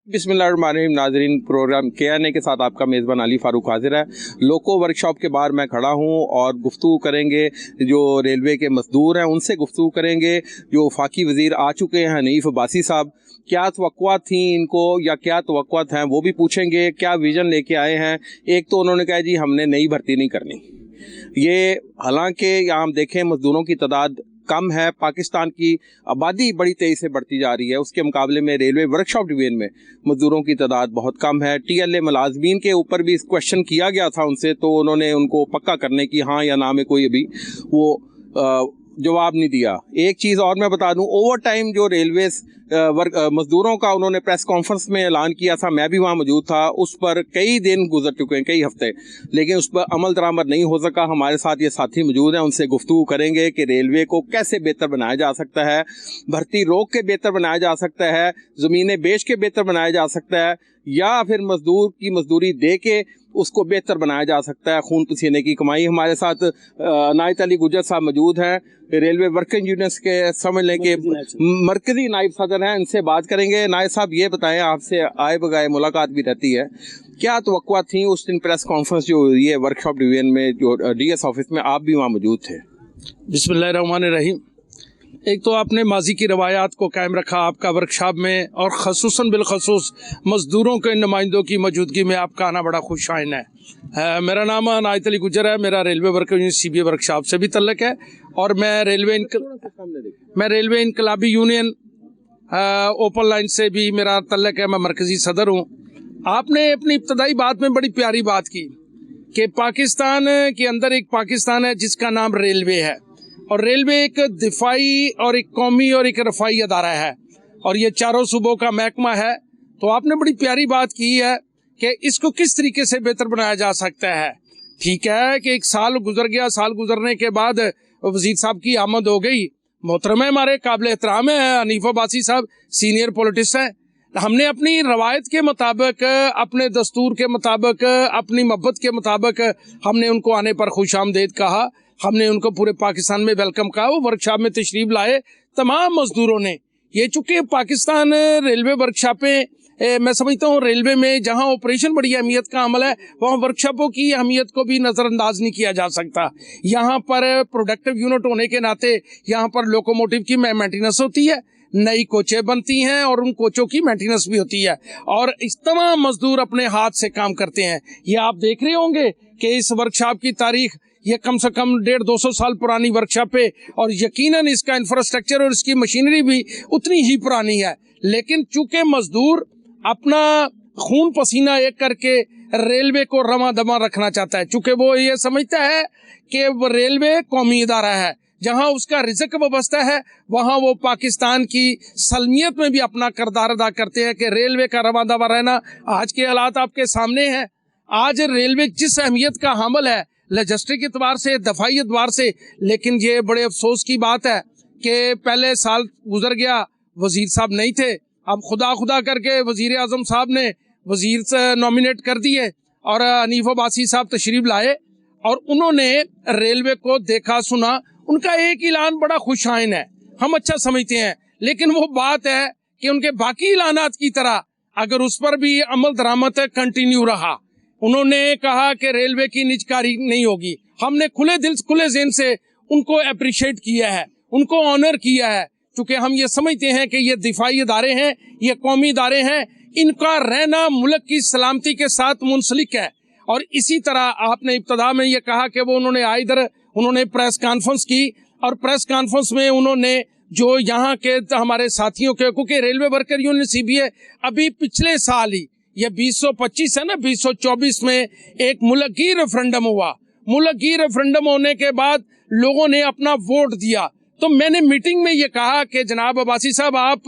बिस्मिल्लाहिर्रहमानिर्रहीम। नाजरीन, programme KNA के साथ आपका मेज़बान अली फ़ारूक हाजिर है। लोको वर्कशॉप के बाहर मैं खड़ा हूँ और गुफ्तगू करेंगे, जो रेलवे के मज़दूर हैं उनसे गुफ्तगू करेंगे। जो वफाकी वज़ीर आ चुके हैं हनीफ अब्बासी साहब, क्या तवक्कुआत थी इनको या क्या तवक्कुआत हैं वो भी पूछेंगे। क्या विज़न लेके आए हैं। एक तो उन्होंने कहा जी हमने नई भर्ती नहीं करनी, ये हालांकि यहाँ हम देखें मज़दूरों की तादाद कम है, पाकिस्तान की आबादी बड़ी तेज़ी से बढ़ती जा रही है, उसके मुकाबले में रेलवे वर्कशॉप डिवीजन में मज़दूरों की तादाद बहुत कम है। TLA मुलाजमीन के ऊपर भी क्वेश्चन किया गया था उनसे, तो उन्होंने उनको पक्का करने की हाँ या ना में कोई अभी वो जवाब नहीं दिया। एक चीज़ और मैं बता दूं, ओवर टाइम जो रेलवे मज़दूरों का उन्होंने प्रेस कॉन्फ्रेंस में ऐलान किया था, मैं भी वहाँ मौजूद था, उस पर कई दिन गुजर चुके हैं, कई हफ्ते, लेकिन उस पर अमल दरामद नहीं हो सका। हमारे साथ ये साथी मौजूद हैं, उनसे गुफ्तगू करेंगे कि रेलवे को कैसे बेहतर बनाया जा सकता है, भर्ती रोक के बेहतर बनाया जा सकता है, ज़मीनें बेच के बेहतर बनाया जा सकता है, या फिर मज़दूर की मजदूरी दे के उसको बेहतर बनाया जा सकता है, खून पसीने की कमाई। हमारे साथ नायत अली गुजर साहब मौजूद हैं, रेलवे वर्किंग यूनियंस के समझ लें कि मरकजी नायब सदर हैं, इनसे बात करेंगे। नायब साहब ये बताएं, आपसे आए बगैर मुलाकात भी रहती है, क्या तवक्कुआत थी उस दिन प्रेस कॉन्फ्रेंस जो हुई है वर्कशॉप डिवीजन में, जो DS ऑफिस में आप भी वहाँ मौजूद थे। बिस्मिल्लाहिर्रहमानिर्रहीम। एक तो आपने माजी की रवायात को कायम रखा आपका वर्कशॉप में, और ख़ुसूसन बिलखसूस मज़दूरों के नुमाइंदों की मौजूदगी में आपका आना बड़ा खुश आइन है। मेरा नाम नायत अली गुजर है, मेरा railway worker union CBA workshop से भी तल्लक है, और मैं रेलवे इनकलाबी यूनियन ओपन लाइन से भी मेरा तल्लक है, मैं मरकज़ी सदर हूँ। आपने अपनी इब्तदाई बात में बड़ी प्यारी बात की कि पाकिस्तान के अंदर एक पाकिस्तान है जिसका नाम रेलवे है, और रेलवे एक दिफाई और एक कौमी और एक रफ़ाई अदारा है, और ये चारों सूबों का महकमा है। तो आपने बड़ी प्यारी बात की है कि इसको किस तरीके से बेहतर बनाया जा सकता है। ठीक है कि एक साल गुजर गया, साल गुजरने के बाद वज़ीर साहब की आमद हो गई, मोहतरम है, हमारे काबिल एहतराम है, हनीफ अब्बासी साहब सीनियर पॉलिटिक्स हैं। हमने अपनी रवायत के मुताबिक, अपने दस्तूर के मुताबिक, अपनी मोहब्बत के मुताबिक हमने उनको आने पर खुशामदीद कहा, हमने उनको पूरे पाकिस्तान में वेलकम कहा। वो वर्कशॉप में तशरीफ लाए तमाम मजदूरों ने। ये चूँकि पाकिस्तान रेलवे वर्कशॉपें, मैं समझता हूँ रेलवे में जहाँ ऑपरेशन बड़ी अहमियत का अमल है, वहाँ वर्कशॉपों की अहमियत को भी नज़रअंदाज नहीं किया जा सकता। यहाँ पर प्रोडक्टिव यूनिट होने के नाते यहाँ पर लोकोमोटिव की मेंटेनेंस होती है, नई कोचें बनती हैं और उन कोचों की मेंटेनेंस भी होती है, और इस तमाम मजदूर अपने हाथ से काम करते हैं। ये आप देख रहे होंगे कि इस वर्कशॉप की तारीख ये कम से कम 150-200 साल पुरानी वर्कशॉप है, और यकीनन इसका इंफ्रास्ट्रक्चर और इसकी मशीनरी भी उतनी ही पुरानी है। लेकिन चूंकि मजदूर अपना खून पसीना एक करके रेलवे को रमा दमा रखना चाहता है, चूंकि वो ये समझता है कि रेलवे कौमी इदारा है, जहां उसका रिज़्क वाबस्ता है, वहां वो पाकिस्तान की सलमियत में भी अपना किरदार अदा करते हैं कि रेलवे का रमा दमा रहना। आज के हालात आपके सामने हैं। आज रेलवे जिस अहमियत का हामिल है लॉजिस्टिक एतबार से, दफाई एतबार से, लेकिन ये बड़े अफसोस की बात है कि पहले साल गुजर गया, वजीर साहब नहीं थे, अब खुदा करके वजीर आजम साहब ने वजीर से नॉमिनेट कर दिए, और हनीफ अब्बासी साहब तशरीफ लाए, और उन्होंने रेलवे को देखा सुना। उनका एक ऐलान बड़ा खुश आइन है, हम अच्छा समझते हैं, लेकिन वो बात है कि उनके बाकी ऐलानात की तरह अगर उस पर भी अमल दरामद कंटिन्यू रहा। उन्होंने कहा कि रेलवे की निजकारी नहीं होगी। हमने खुले दिल खुले ज़हन से उनको अप्रिशिएट किया है, उनको ऑनर किया है, क्योंकि हम ये समझते हैं कि ये दिफाई इदारे हैं, ये कौमी इदारे हैं, इनका रहना मुल्क की सलामती के साथ मुंसलिक है। और इसी तरह आपने इब्तदा में ये कहा कि वो उन्होंने इधर उन्होंने प्रेस कॉन्फ्रेंस की, और प्रेस कॉन्फ्रेंस में उन्होंने जो यहाँ के हमारे साथियों के, क्योंकि रेलवे वर्कर यूनियन CBA अभी पिछले साल ही, ये 2025 है ना, 2024 में एक मुल्की रेफरेंडम हुआ। मुल्की रेफरेंडम होने के बाद लोगों ने अपना वोट दिया। तो मैंने मीटिंग में ये कहा कि जनाब अब्बासी साहब, आप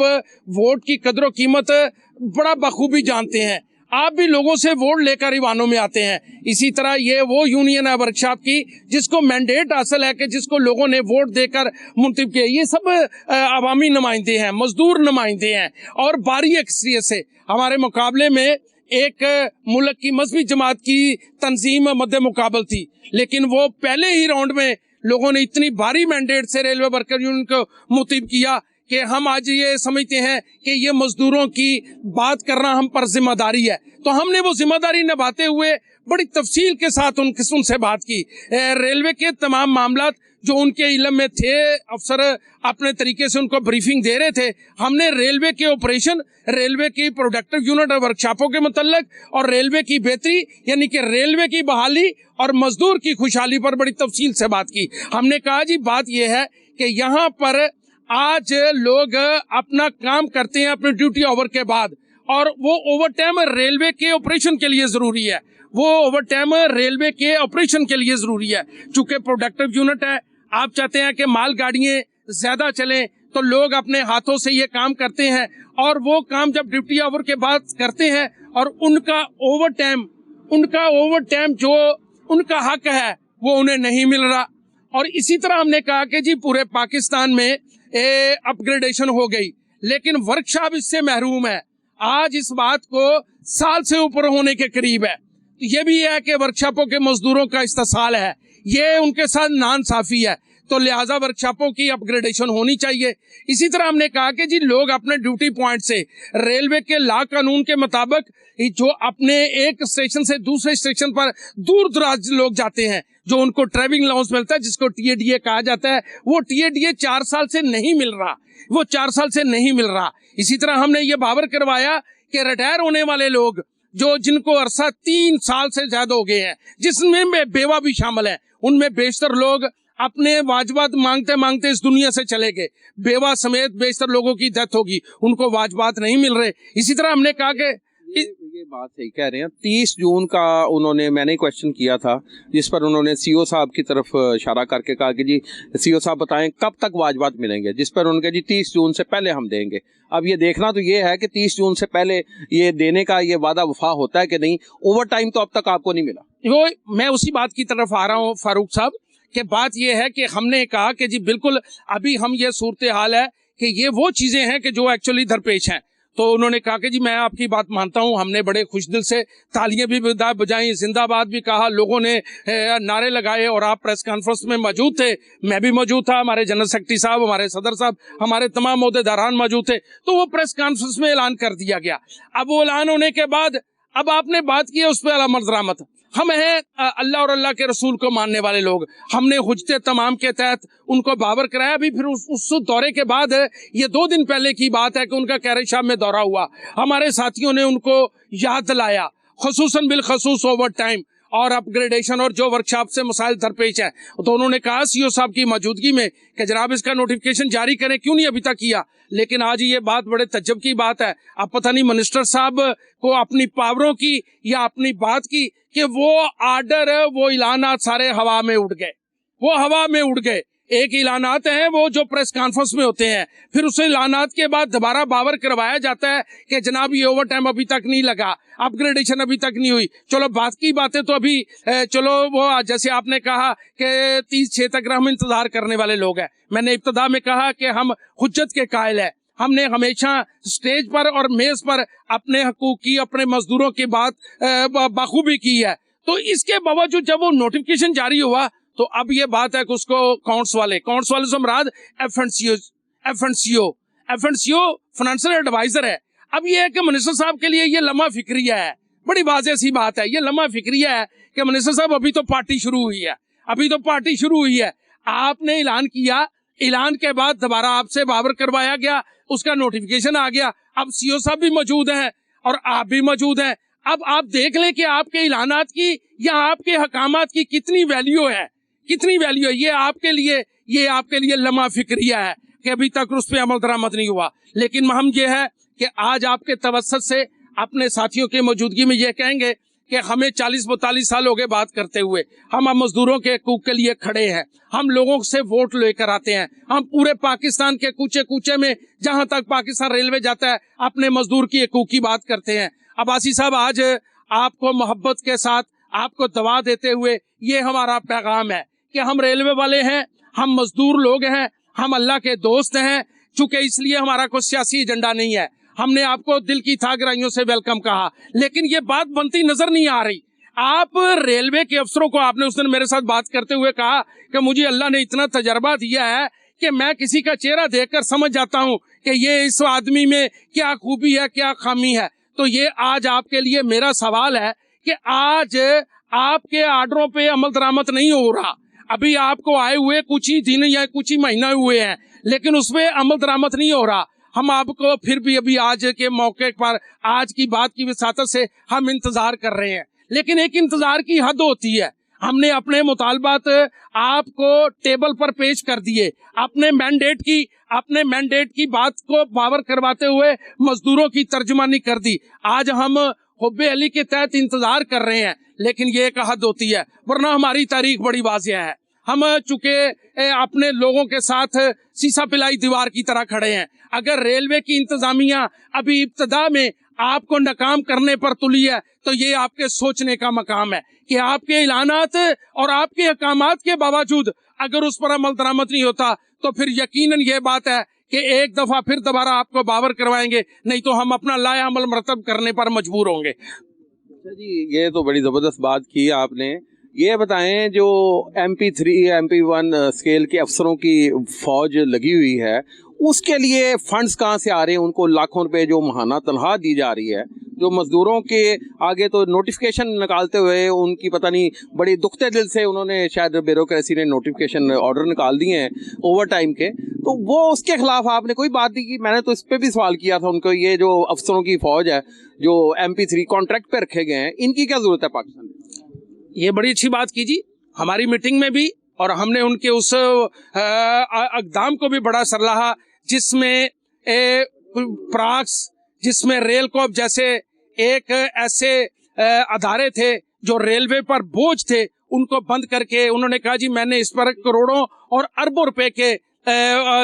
वोट की कदर व कीमत बड़ा बखूबी जानते हैं, आप भी लोगों से वोट लेकर ईवानों में आते हैं। इसी तरह ये वो यूनियन है वर्कशॉप की जिसको मैंडेट हासिल है, कि जिसको लोगों ने वोट देकर मुंतखब किया। ये सब अवामी नुमाइंदे हैं, मजदूर नुमाइंदे हैं, और बारी अक्सरियत से हमारे मुकाबले में एक मुल्क की मजहबी जमात की तंजीम मद्दे मुकाबल थी, लेकिन वो पहले ही राउंड में लोगों ने इतनी भारी मैंडेट से रेलवे वर्कर यूनियन को मुतब किया कि हम आज ये समझते हैं कि ये मजदूरों की बात करना हम पर जिम्मेदारी है, तो हमने वो जिम्मेदारी निभाते हुए बड़ी तफसील के साथ उनसे बात की। रेलवे के तमाम मामलात जो उनके इल्म में थे, अफसर अपने तरीके से उनको ब्रीफिंग दे रहे थे। हमने रेलवे के ऑपरेशन, रेलवे की प्रोडक्टिव यूनिट और वर्कशॉपों के मुतल्लिक और रेलवे की बेहतरी यानी कि रेलवे की बहाली और मजदूर की खुशहाली पर बड़ी तफसील से बात की। हमने कहा जी बात यह है कि यहाँ पर आज लोग अपना काम करते हैं अपने ड्यूटी ओवर के बाद, और वो ओवर टाइम रेलवे के ऑपरेशन के लिए जरूरी है, वो ओवर टाइम रेलवे के ऑपरेशन के लिए जरूरी है। चूंकि प्रोडक्टिव यूनिट है, आप चाहते हैं कि माल गाड़ियां ज्यादा चलें, तो लोग अपने हाथों से ये काम करते हैं, और वो काम जब ड्यूटी आवर के बाद करते हैं और उनका ओवर टाइम जो उनका हक है वो उन्हें नहीं मिल रहा। और इसी तरह हमने कहा कि जी पूरे पाकिस्तान में अपग्रेडेशन हो गई, लेकिन वर्कशॉप इससे महरूम है। आज इस बात को साल से ऊपर होने के करीब है। तो ये भी है कि वर्कशॉपों के मजदूरों का इस्तेसाल है, ये उनके साथ नाइंसाफी है, तो लिहाजा वर्कशॉपों की अपग्रेडेशन होनी चाहिए। इसी तरह हमने कहा कि जी लोग अपने ड्यूटी पॉइंट से रेलवे के लॉ कानून के मुताबिक जो अपने एक स्टेशन से दूसरे स्टेशन पर दूर दराज लोग जाते हैं, जो उनको ट्रैवलिंग अलाउंस मिलता है जिसको टीएडीए कहा जाता है, वो टीएडीए 4 साल से नहीं मिल रहा, इसी तरह हमने ये बावर करवाया कि रिटायर होने वाले लोग जिनको अरसा 3 साल से ज्यादा हो गए हैं, जिसमें बेवा भी शामिल है, उनमें बेशतर लोग अपने वाजबात मांगते मांगते इस दुनिया से चले गए। बेवा समेत बेशतर लोगों की डेथ होगी, उनको वाजबात नहीं मिल रहे। इसी तरह हमने कहा कि ये बात सही कह रहे हैं। 30 जून का मैंने क्वेश्चन किया था, जिस पर उन्होंने सीओ साहब की तरफ इशारा करके कहा कि जी सीओ साहब बताएं कब तक वाजबात मिलेंगे, जिस पर उन्होंने कहा जी 30 जून से पहले हम देंगे। अब ये देखना तो ये है कि 30 जून से पहले ये देने का ये वादा वफा होता है कि नहीं। ओवर टाइम तो अब तक आपको नहीं मिला। वो मैं उसी बात की तरफ आ रहा हूँ फारूक साहब, कि बात ये है कि हमने कहा कि जी बिल्कुल अभी हम ये सूरत हाल है कि ये वो चीजें हैं कि जो एक्चुअली दरपेश हैं। तो उन्होंने कहा कि जी मैं आपकी बात मानता हूं। हमने बड़े खुश दिल से तालियां भी बजाई, जिंदाबाद भी कहा, लोगों ने नारे लगाए, और आप प्रेस कॉन्फ्रेंस में मौजूद थे, मैं भी मौजूद था, हमारे जनरल सेक्रेटरी साहब, हमारे सदर साहब, हमारे तमाम ओहदेदारान मौजूद थे। तो वो प्रेस कॉन्फ्रेंस में ऐलान कर दिया गया। अब वो ऐलान होने के बाद अब आपने बात की है उस पर अमल दरामद। हम हैं अल्लाह और अल्लाह के रसूल को मानने वाले लोग, हमने हुज्जते तमाम के तहत उनको बावर कराया। भी फिर उस दौरे के बाद ये 2 दिन पहले की बात है कि उनका कैरे शाम में दौरा हुआ, हमारे साथियों ने उनको याद दिलाया, खुसूसन बिलखसूस ओवर टाइम और अपग्रेडेशन और जो वर्कशॉप से मसाइल दरपेश है। तो उन्होंने कहा सीओ साहब की मौजूदगी में कि जनाब इसका नोटिफिकेशन जारी करें, क्यों नहीं अभी तक किया। लेकिन आज ये बात बड़े तज्जब की बात है। अब पता नहीं मिनिस्टर साहब को अपनी पावरों की या अपनी बात की कि वो आर्डर, वो ऐलानात सारे हवा में उड़ गए। एक ऐलानात हैं वो जो प्रेस कॉन्फ्रेंस में होते हैं, फिर उस ऐलानात के बाद दोबारा बावर करवाया जाता है कि जनाब ये ओवर टाइम अभी तक नहीं लगा, अपग्रेडेशन अभी तक नहीं हुई। चलो बात की बातें तो अभी चलो वो जैसे आपने कहा कि 30/6 तक हम इंतजार करने वाले लोग हैं। मैंने इब्तदा में कहा कि हम हुज्जत के कायल है, हमने हमेशा स्टेज पर और मेज पर अपने हकूक की, अपने मजदूरों की बात बखूबी की है। तो इसके बावजूद जब वो नोटिफिकेशन जारी हुआ तो अब ये बात है कि उसको अकाउंट्स वाले से मुराद एफएनसीओ फाइनेंशियल एडवाइजर है। अब ये है कि मिनिस्टर साहब के लिए ये लम्हा फिक्रिया है, बड़ी वाज़ेह सी बात है, ये लम्हा फिक्रिया है कि मिनिस्टर साहब अभी तो पार्टी शुरू हुई है, आपने ऐलान किया, ऐलान के बाद दोबारा आपसे बावर करवाया गया, उसका नोटिफिकेशन आ गया। अब सीओ साहब भी मौजूद हैं और आप भी मौजूद हैं। अब आप देख लें कि आपके ऐलानात की या आपके हकामात की कितनी वैल्यू है। ये आपके लिए लम्हा फिक्रिया है कि अभी तक उस पर अमल दरामद नहीं हुआ। लेकिन हम ये है कि आज आपके तवस्सुत से अपने साथियों की मौजूदगी में ये कहेंगे कि हमें 40-42 साल हो गए बात करते हुए, हम मजदूरों के हकूक के लिए खड़े हैं, हम लोगों से वोट लेकर आते हैं, हम पूरे पाकिस्तान के कूचे कूचे में जहां तक पाकिस्तान रेलवे जाता है अपने मजदूर की हकूक की बात करते हैं। अब्बासी साहब, आज आपको मोहब्बत के साथ आपको दवा देते हुए ये हमारा पैगाम है कि हम रेलवे वाले हैं, हम मजदूर लोग हैं, हम अल्लाह के दोस्त हैं। चूंकि इसलिए हमारा कोई सियासी एजेंडा नहीं है, हमने आपको दिल की था गहराइयों से वेलकम कहा, लेकिन ये बात बनती नजर नहीं आ रही। आप रेलवे के अफसरों को, आपने उस दिन मेरे साथ बात करते हुए कहा कि मुझे अल्लाह ने इतना तजर्बा दिया है कि मैं किसी का चेहरा देखकर समझ जाता हूं कि ये इस आदमी में क्या खूबी है, क्या खामी है। तो ये आज आपके लिए मेरा सवाल है कि आज आपके आर्डरों पे अमल दरामद नहीं हो रहा। अभी आपको आए हुए कुछ ही दिन या कुछ ही महीना हुए हैं, लेकिन उसमें अमल दरामद नहीं हो रहा। हम आपको फिर भी अभी आज के मौके पर आज की बात की विसातत से हम इंतजार कर रहे हैं, लेकिन एक इंतजार की हद होती है। हमने अपने मुतालबात आपको टेबल पर पेश कर दिए, अपने मैंडेट की बात को पावर करवाते हुए मजदूरों की तर्जुमानी कर दी। आज हम हुब्बे अली के तहत इंतजार कर रहे हैं, लेकिन ये एक हद होती है, वरना हमारी तारीख बड़ी वाज़िया है। हम चूंकि अपने लोगों के साथ सीसा पिलाई दीवार की तरह खड़े हैं। अगर रेलवे की इंतजामिया अभी इब्तदा में आपको नाकाम करने पर तुली है, तो ये आपके सोचने का मकाम है कि आपके ऐलानात और आपके अहकामात के बावजूद अगर उस पर अमल दरामद नहीं होता, तो फिर यकीनन ये बात है कि एक दफा फिर दोबारा आपको बावर करवाएंगे, नहीं तो हम अपना लाया अमल मरतब करने पर मजबूर होंगे। अच्छा जी, ये तो बड़ी ज़बरदस्त बात की आपने। ये बताएं, जो MP3 MP1 स्केल के अफसरों की फौज लगी हुई है, उसके लिए फंड्स कहाँ से आ रहे हैं? उनको लाखों रुपए जो माहाना तनख्वाह दी जा रही है, जो मजदूरों के आगे तो नोटिफिकेशन निकालते हुए उनकी पता नहीं बड़ी दुखते दिल से उन्होंने शायद ब्यूरोक्रेसी ने नोटिफिकेशन ऑर्डर निकाल दिए हैं ओवर टाइम के, तो वो उसके खिलाफ आपने कोई बात नहीं की? मैंने तो इस पर भी सवाल किया था उनको, ये जो अफसरों की फौज है जो MP3 कॉन्ट्रैक्ट पे रखे गए हैं, इनकी क्या जरूरत है पाकिस्तान में? ये बड़ी अच्छी बात की जी, हमारी मीटिंग में भी, और हमने उनके उस अक़दाम को भी बड़ा सराहा जिसमें प्राक्स, जिसमें रेल कॉप जैसे एक ऐसे अदारे थे जो रेलवे पर बोझ थे, उनको बंद करके उन्होंने कहा जी मैंने इस पर करोड़ों और अरबों रुपए के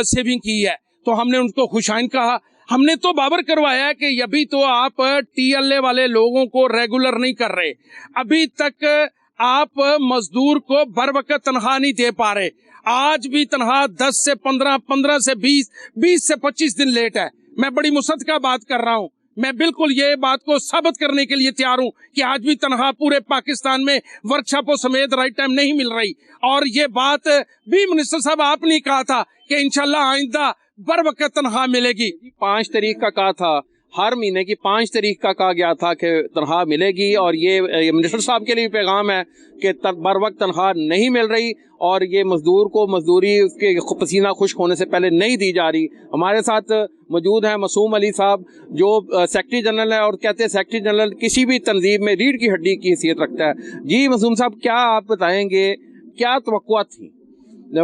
सेविंग की है। तो हमने उनको खुशाइन कहा। हमने तो बाबर करवाया कि अभी तो आप TLA वाले लोगों को रेगुलर नहीं कर रहे, अभी तक आप मजदूर को बर वक्त तनख्वाह नहीं दे पा रहे। आज भी तनख्वाह 10 से 15, 15 से 20, 20 से 25 दिन लेट है। मैं बड़ी मुसद्दका बात कर रहा हूँ, मैं बिल्कुल ये बात को साबित करने के लिए तैयार हूँ कि आज भी तनख्वाह पूरे पाकिस्तान में वर्कशॉपों समेत राइट टाइम नहीं मिल रही। और ये बात भी मिनिस्टर साहब आपने कहा था कि इंशाल्लाह आइंदा बर वक्त तनख्वाह मिलेगी। 5 तारीख का कहा था, हर महीने की 5 तारीख का कहा गया था कि तनख्वाह मिलेगी, और ये मिनिस्टर साहब के लिए पैगाम है कि बर वक्त तनख्वाह नहीं मिल रही और ये मजदूर को मजदूरी उसके पसीना खुश्क होने से पहले नहीं दी जा रही। हमारे साथ मौजूद हैं मासूम अली साहब, जो सेक्रेटरी जनरल है, और कहते हैं सेक्रेटरी जनरल किसी भी तंजीम में रीढ़ की हड्डी की हैसियत रखता है। जी मासूम साहब, क्या आप बताएंगे, क्या तवक्कुआत थी?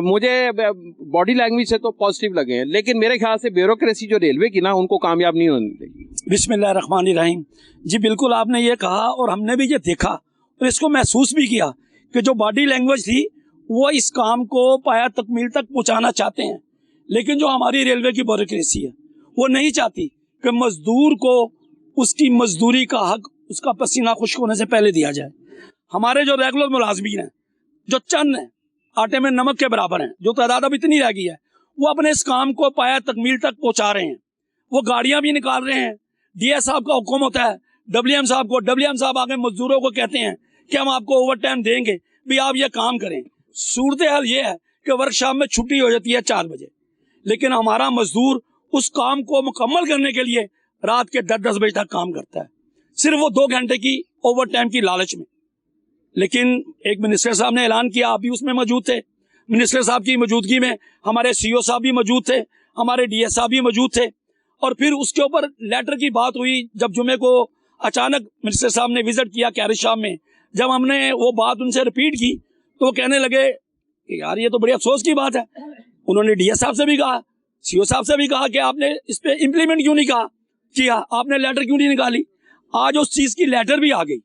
मुझे बॉडी लैंग्वेज से तो पॉजिटिव लगे हैं, लेकिन मेरे ख्याल से ब्यूरोक्रेसी जो रेलवे की ना, उनको कामयाब नहीं होने देगी। बिस्मिल्लाहिर्रहमानिर्रहीम। जी बिल्कुल आपने ये कहा और हमने भी ये देखा और इसको महसूस भी किया कि जो बॉडी लैंग्वेज थी वो इस काम को पाया तकमील तक पहुंचाना चाहते हैं, लेकिन जो हमारी रेलवे की ब्यूरोक्रेसी है वो नहीं चाहती कि मजदूर को उसकी मजदूरी का हक उसका पसीना खुश्क होने से पहले दिया जाए। हमारे जो रेगुलर मुलाजमीन हैं, जो चंद हैं, आटे में नमक के बराबर हैं, जो तादाद अब इतनी रह गई है, वो अपने इस काम को पाया तकमील तक पहुंचा रहे हैं। वो गाड़ियां भी निकाल रहे हैं। DS साहब का हुक्म होता है WM साहब को, WM साहब आगे मजदूरों को कहते हैं कि हम आपको ओवर टाइम देंगे, भी आप ये काम करें। सूरत हाल ये है कि वर्कशॉप में छुट्टी हो जाती है 4 बजे, लेकिन हमारा मजदूर उस काम को मुकम्मल करने के लिए रात के 10-10 बजे तक काम करता है, सिर्फ वो 2 घंटे की ओवर टाइम की लालच में। लेकिन एक मिनिस्टर साहब ने ऐलान किया, आप भी उसमें मौजूद थे, मिनिस्टर साहब की मौजूदगी में हमारे CO साहब भी मौजूद थे, हमारे DS साहब भी मौजूद थे, और फिर उसके ऊपर लेटर की बात हुई। जब जुमे को अचानक मिनिस्टर साहब ने विजिट किया कैरिज शाम में, जब हमने वो बात उनसे रिपीट की तो वो कहने लगे कि यार ये तो बड़ी अफसोस की बात है। उन्होंने DS साहब से भी कहा, CO साहब से भी कहा कि आपने इस पर इम्प्लीमेंट क्यों नहीं किया, आपने लेटर क्यों नहीं निकाली। आज उस चीज़ की लेटर भी आ गई।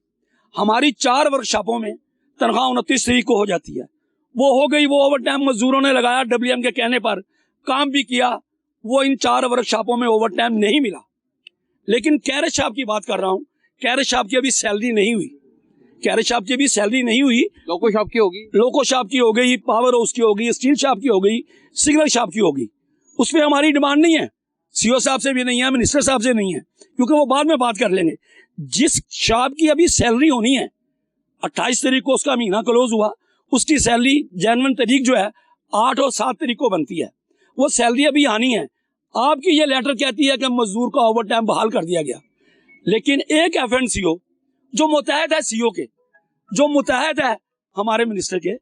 हमारी 4 वर्कशॉपों में तनख्वाह 29 तारीख को हो जाती है, वो हो गई। वो ओवर टाइम मजदूरों ने लगाया, WM के कहने पर काम भी किया, वो इन 4 वर्कशॉपों में ओवर टाइम नहीं मिला। लेकिन कैरेज शॉप की बात कर रहा हूँ, कैरेज शॉप की अभी सैलरी नहीं हुई, कैरेज शॉप की अभी सैलरी नहीं हुई। लोको शॉप की होगी, लोको शॉप की हो गई, पावर हाउस की हो गई, स्टील शॉप की हो गई, सिग्नल शॉप की होगी। उस पर हमारी डिमांड नहीं है, CO साहब से भी नहीं है, मिनिस्टर साहब से नहीं है, क्योंकि वो बाद में बात कर लेंगे। जिस शॉप की अभी सैलरी होनी है, 28 तारीख को उसका महीना क्लोज हुआ, उसकी सैलरी जनवरी तारीख जो है 8 और 7 तारीख को बनती है। वो सैलरी अभी आनी है। आपकी ये लेटर कहती है कि मजदूर का ओवर टाइम बहाल कर दिया गया, लेकिन एक FNCO जो मुतहद है CO के, जो मुतहद है हमारे मिनिस्टर के,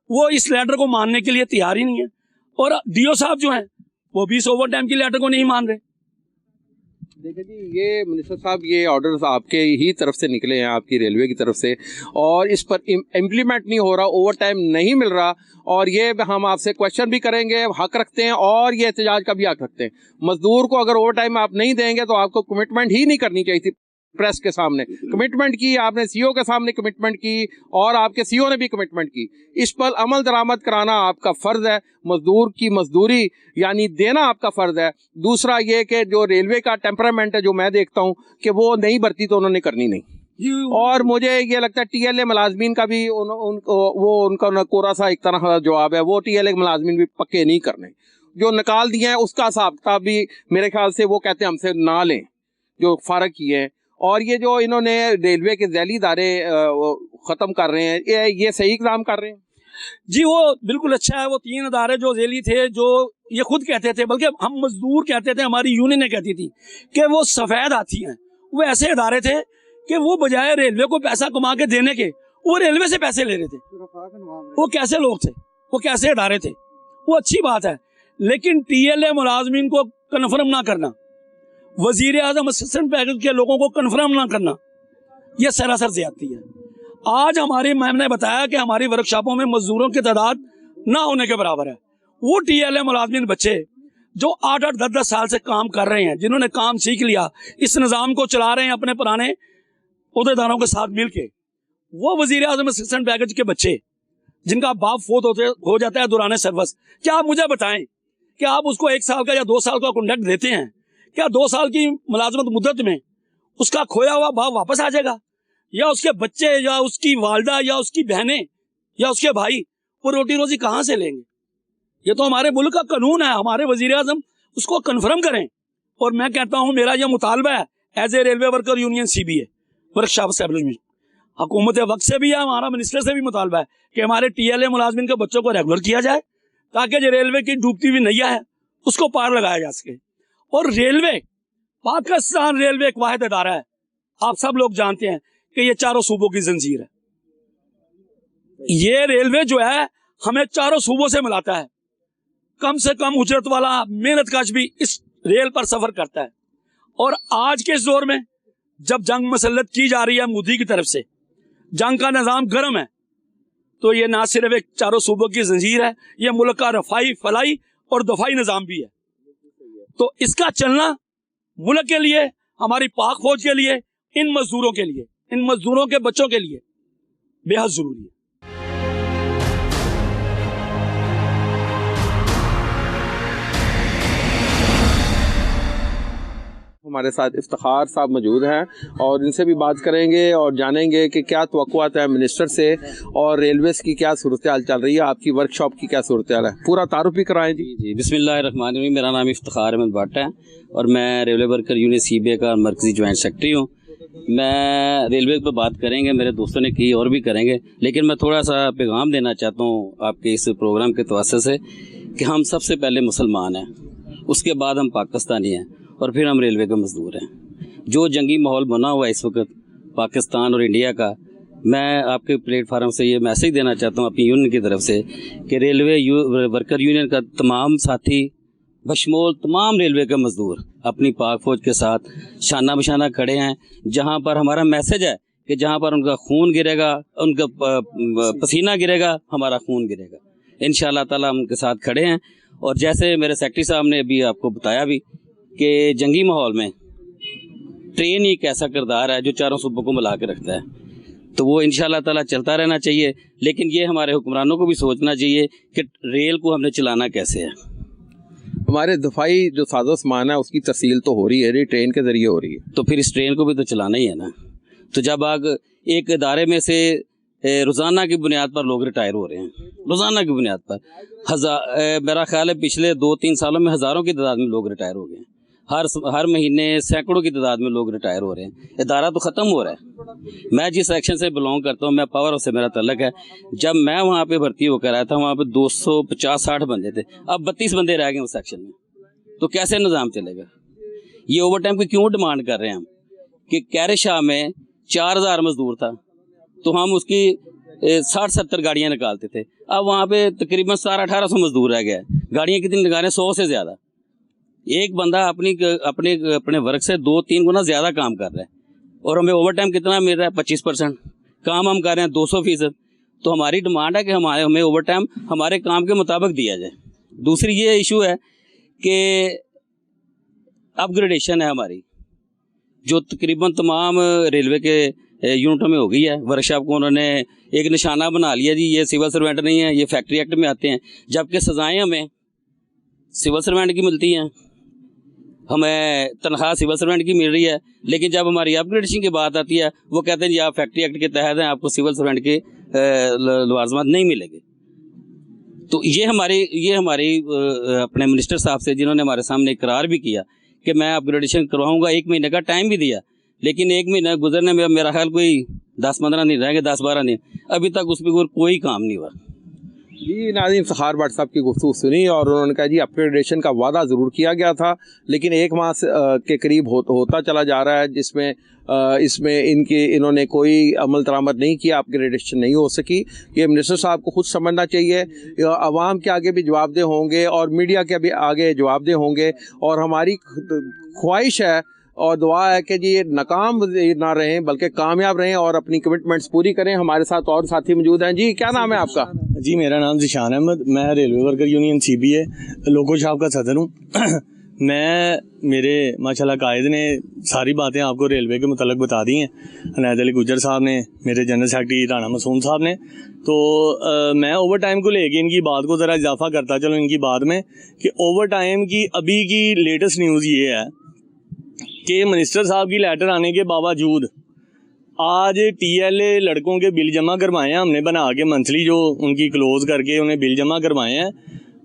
वो इस लेटर को मानने के लिए तैयार ही नहीं है। और DO साहब जो हैं वो भी इस ओवर टाइम की लेटर को नहीं मान रहे। देखिए जी, ये मिनिस्टर साहब, ये ऑर्डर्स आपके ही तरफ से निकले हैं, आपकी रेलवे की तरफ से, और इस पर इम्प्लीमेंट नहीं हो रहा, ओवर टाइम नहीं मिल रहा, और ये हम आपसे क्वेश्चन भी करेंगे, हक रखते हैं और ये एहतजाज का भी हक रखते हैं। मजदूर को अगर ओवर टाइम आप नहीं देंगे तो आपको कमिटमेंट ही नहीं करनी चाहिए थी। प्रेस के सामने कमिटमेंट की आपने, CO के सामने कमिटमेंट की, और आपके CO ने भी कमिटमेंट की। इस पर अमल दरामद कराना आपका फ़र्ज़ है, मजदूर की मजदूरी यानी देना आपका फ़र्ज़ है। दूसरा ये कि जो रेलवे का टेम्परामेंट है, जो मैं देखता हूँ कि वो नहीं भर्ती तो उन्होंने करनी नहीं, और मुझे ये लगता है TLA मुलाजमीन का भी उनका कोरा सा एक तरह का जवाब है, वो TLA मुलाजमीन भी पक्के नहीं करने, जो निकाल दिए हैं उसका हिसाब किताब भी मेरे ख्याल से वो कहते हैं हमसे ना लें, जो फ़र्क किए हैं। और ये जो इन्होंने रेलवे के ज़ैली इदारे ख़त्म कर रहे हैं, ये सही इक़दाम कर रहे हैं जी? वो बिल्कुल अच्छा है। वो 3 इदारे जो ज़ैली थे, जो ये खुद कहते थे, बल्कि हम मजदूर कहते थे, हमारी यूनियन कहती थी कि वो सफ़ेद हाथी हैं। वो ऐसे इदारे थे कि वो बजाय रेलवे को पैसा कमा के देने के, वो रेलवे से पैसे ले रहे थे। वो कैसे लोग थे, वो कैसे इदारे थे? वो अच्छी बात है, लेकिन TLA मुलाजमीन को कन्फर्म ना करना, वजीर आजम असिस्टेंट पैकेज के लोगों को कन्फर्म ना करना, यह सरासर ज्यादती है। आज हमारी मैम ने बताया कि हमारी वर्कशॉपों में मजदूरों की तादाद ना होने के बराबर है। वो TLA मुलाजमीन बच्चे जो 8-8, 10-10 साल से काम कर रहे हैं, जिन्होंने काम सीख लिया, इस निज़ाम को चला रहे हैं अपने पुराने अहदेदारों के साथ मिल के, वो वजीर आजम असिस्टेंट पैकेज के बच्चे जिनका बाप फोत हो जाता है दौरान सर्विस, क्या आप मुझे बताएं कि आप उसको 1 साल का या 2 साल का कॉन्ट्रैक्ट देते हैं, क्या 2 साल की मुलाजमत मुद्दत में उसका खोया हुआ बाप वापस आ जाएगा, या उसके बच्चे या उसकी वालदा या उसकी बहनें या उसके भाई वो रोटी रोजी कहाँ से लेंगे? ये तो हमारे मुल्क का कानून है, हमारे वजीर आजम उसको कन्फर्म करें। और मैं कहता हूँ, मेरा यह मुतालबा है as a railway worker union CBA workshop establishment, हुकूमत वक्त से भी है, हमारा मिनिस्टर से भी मुतालबा है कि हमारे TLA मुलाजमिन के बच्चों को रेगुलर किया जाए, ताकि जो रेलवे की डूबती हुई नैया है उसको पार लगाया जा सके। और रेलवे, पाकिस्तान रेलवे एक वाहिद अदारा है, आप सब लोग जानते हैं कि ये 4 सूबों की जंजीर है। ये रेलवे जो है हमें 4 सूबों से मिलाता है। कम से कम उजरत वाला मेहनतकश भी इस रेल पर सफर करता है। और आज के इस दौर में जब जंग मसल्लत की जा रही है मोदी की तरफ से, जंग का निज़ाम गर्म है, तो ये ना सिर्फ एक 4 सूबों की जंजीर है, ये मुल्क का रफाई, फलाई और दफाई निज़ाम भी है। तो इसका चलना मुल्क के लिए, हमारी पाक फौज के लिए, इन मजदूरों के लिए, इन मजदूरों के बच्चों के लिए बेहद जरूरी है। हमारे साथ इफ्तिखार साहब मौजूद हैं और इनसे भी बात करेंगे और जानेंगे कि क्या तवक्कुआत है मिनिस्टर से और रेलवेज की क्या सूरत हाल चल रही है, आपकी वर्कशॉप की क्या सूरत हाल है, पूरा तारुफ भी कराएं जी। जी बिस्मिल्लाहिर्रहमानिर्रहीम। मेरा नाम इफ्तिखार अहमद भट्ट है और मैं रेलवे वर्कर यूनियन CBA का मरकज़ी जॉइंट सेक्रेटरी हूँ। मैं रेलवे पर बात करेंगे, मेरे दोस्तों ने की और भी करेंगे, लेकिन मैं थोड़ा सा पैगाम देना चाहता हूँ आपके इस प्रोग्राम के तवज्जो से कि हम सबसे पहले मुसलमान हैं, उसके बाद हम पाकिस्तानी हैं और फिर हम रेलवे के मजदूर हैं। जो जंगी माहौल बना हुआ है इस वक्त पाकिस्तान और इंडिया का, मैं आपके प्लेटफार्म से ये मैसेज देना चाहता हूँ अपनी यूनियन की तरफ से कि रेलवे वर्कर यूनियन का तमाम साथी बशमूल तमाम रेलवे के मजदूर अपनी पाक फौज के साथ शाना बशाना खड़े हैं। जहाँ पर हमारा मैसेज है कि जहाँ पर उनका खून गिरेगा, उनका पसीना गिरेगा, हमारा खून गिरेगा। इंशाअल्लाह ताला हम उनके साथ खड़े हैं। और जैसे मेरे सेक्रेटरी साहब ने अभी आपको बताया भी कि जंगी माहौल में ट्रेन ही एक ऐसा किरदार है जो 4 सूबों को मिला के रखता है, तो वो इंशाअल्लाह ताला चलता रहना चाहिए। लेकिन ये हमारे हुक्मरानों को भी सोचना चाहिए कि रेल को हमने चलाना कैसे है। हमारे दफाई जो साजो सामान है उसकी तफसील तो हो रही है, ट्रेन के ज़रिए हो रही है, तो फिर इस ट्रेन को भी तो चलाना ही है ना। तो जब आग एक इदारे में से रोज़ाना की बुनियाद पर लोग रिटायर हो रहे हैं, रोज़ाना की बुनियाद पर मेरा ख्याल है पिछले 2-3 सालों में हज़ारों की तादाद में लोग रिटायर हो गए हैं। हर महीने सैकड़ों की तादाद में लोग रिटायर हो रहे हैं। इदारा तो ख़त्म हो रहा है। मैं जिस सेक्शन से बिलोंग करता हूँ, मैं पावर हाउस से मेरा तल्लक है, जब मैं वहाँ पे भर्ती होकर आया था वहाँ पे 250-60 बंदे थे, अब 32 बंदे रह गए उस सेक्शन में। तो कैसे निज़ाम चलेगा? ये ओवर टाइम की क्यों डिमांड कर रहे हैं हम कि कैरे शाह में 4000 मजदूर था तो हम उसकी 60-70 गाड़ियाँ निकालते थे, अब वहाँ पे तकरीबन 1700-1800 मजदूर रह गया। गाड़ियाँ कितनी निकालें? 100 से ज़्यादा। एक बंदा अपने वर्क से 2-3 गुना ज़्यादा काम कर रहा है और हमें ओवर टाइम कितना मिल रहा है? 25%। काम हम कर रहे हैं 200%। तो हमारी डिमांड है कि हमें ओवर टाइम हमारे काम के मुताबिक दिया जाए। दूसरी ये इशू है कि अपग्रेडेशन है हमारी, जो तकरीबन तमाम रेलवे के यूनिटों में हो गई है। वर्कशॉप को उन्होंने एक निशाना बना लिया जी, ये सिविल सर्वेंट नहीं है, ये फैक्ट्री एक्ट में आते हैं, जबकि सज़ाएँ हमें सिविल सर्वेंट की मिलती हैं, हमें तनख्वाह सिविल सर्वेंट की मिल रही है। लेकिन जब हमारी अपग्रेडेशन की बात आती है वो कहते हैं जी आप फैक्ट्री एक्ट के तहत हैं, आपको सिविल सर्वेंट के लवाजमात नहीं मिलेंगे। तो ये हमारी अपने मिनिस्टर साहब से, जिन्होंने हमारे सामने इकरार भी किया कि मैं अपग्रेडेशन करवाऊंगा, 1 महीने का टाइम भी दिया, लेकिन 1 महीना गुजरने में मेरा ख्याल कोई 10-15 दिन रहेंगे, 10-12 दिन, अभी तक उस पर कोई काम नहीं हुआ। जी नाज़रीन, इफ्तिखार भट्ट साहब की गुफ्तगू सुनी और उन्होंने कहा जी अपग्रेडेशन का वादा ज़रूर किया गया था, लेकिन 1 माह के करीब होता चला जा रहा है, जिसमें इसमें इन्होंने कोई अमल दरामद नहीं किया, अपग्रेडेशन नहीं हो सकी। ये मिनिस्टर साहब को खुद समझना चाहिए, आवाम के आगे भी जवाबदेह होंगे और मीडिया के भी आगे जवाबदेह होंगे। और हमारी ख्वाहिश है और दुआ है कि जी ये नाकाम ना रहें बल्कि कामयाब रहें और अपनी कमिटमेंट्स पूरी करें। हमारे साथ और साथी मौजूद हैं। जी क्या नाम है आपका? जी मेरा नाम ज़िशान अहमद, मैं रेलवे वर्कर यूनियन CBA लोको शॉप का सदर हूँ। मेरे माशाल्लाह कायद ने सारी बातें आपको रेलवे के मुतल्लिक़ बता दी हैं, अनैद अली गुज्जर साहब ने, मेरे जनरल सेक्रेटरी राना मासूम साहब ने। तो मैं ओवर टाइम को लेके इनकी बात को ज़रा इजाफा करता चलो इनकी बात में कि ओवर टाइम की अभी की लेटेस्ट न्यूज़ ये है कि मिनिस्टर साहब की लेटर आने के बावजूद आज TLA लड़कों के बिल जमा करवाए हैं हमने बना के, मंथली जो उनकी क्लोज़ करके उन्हें बिल जमा करवाए हैं।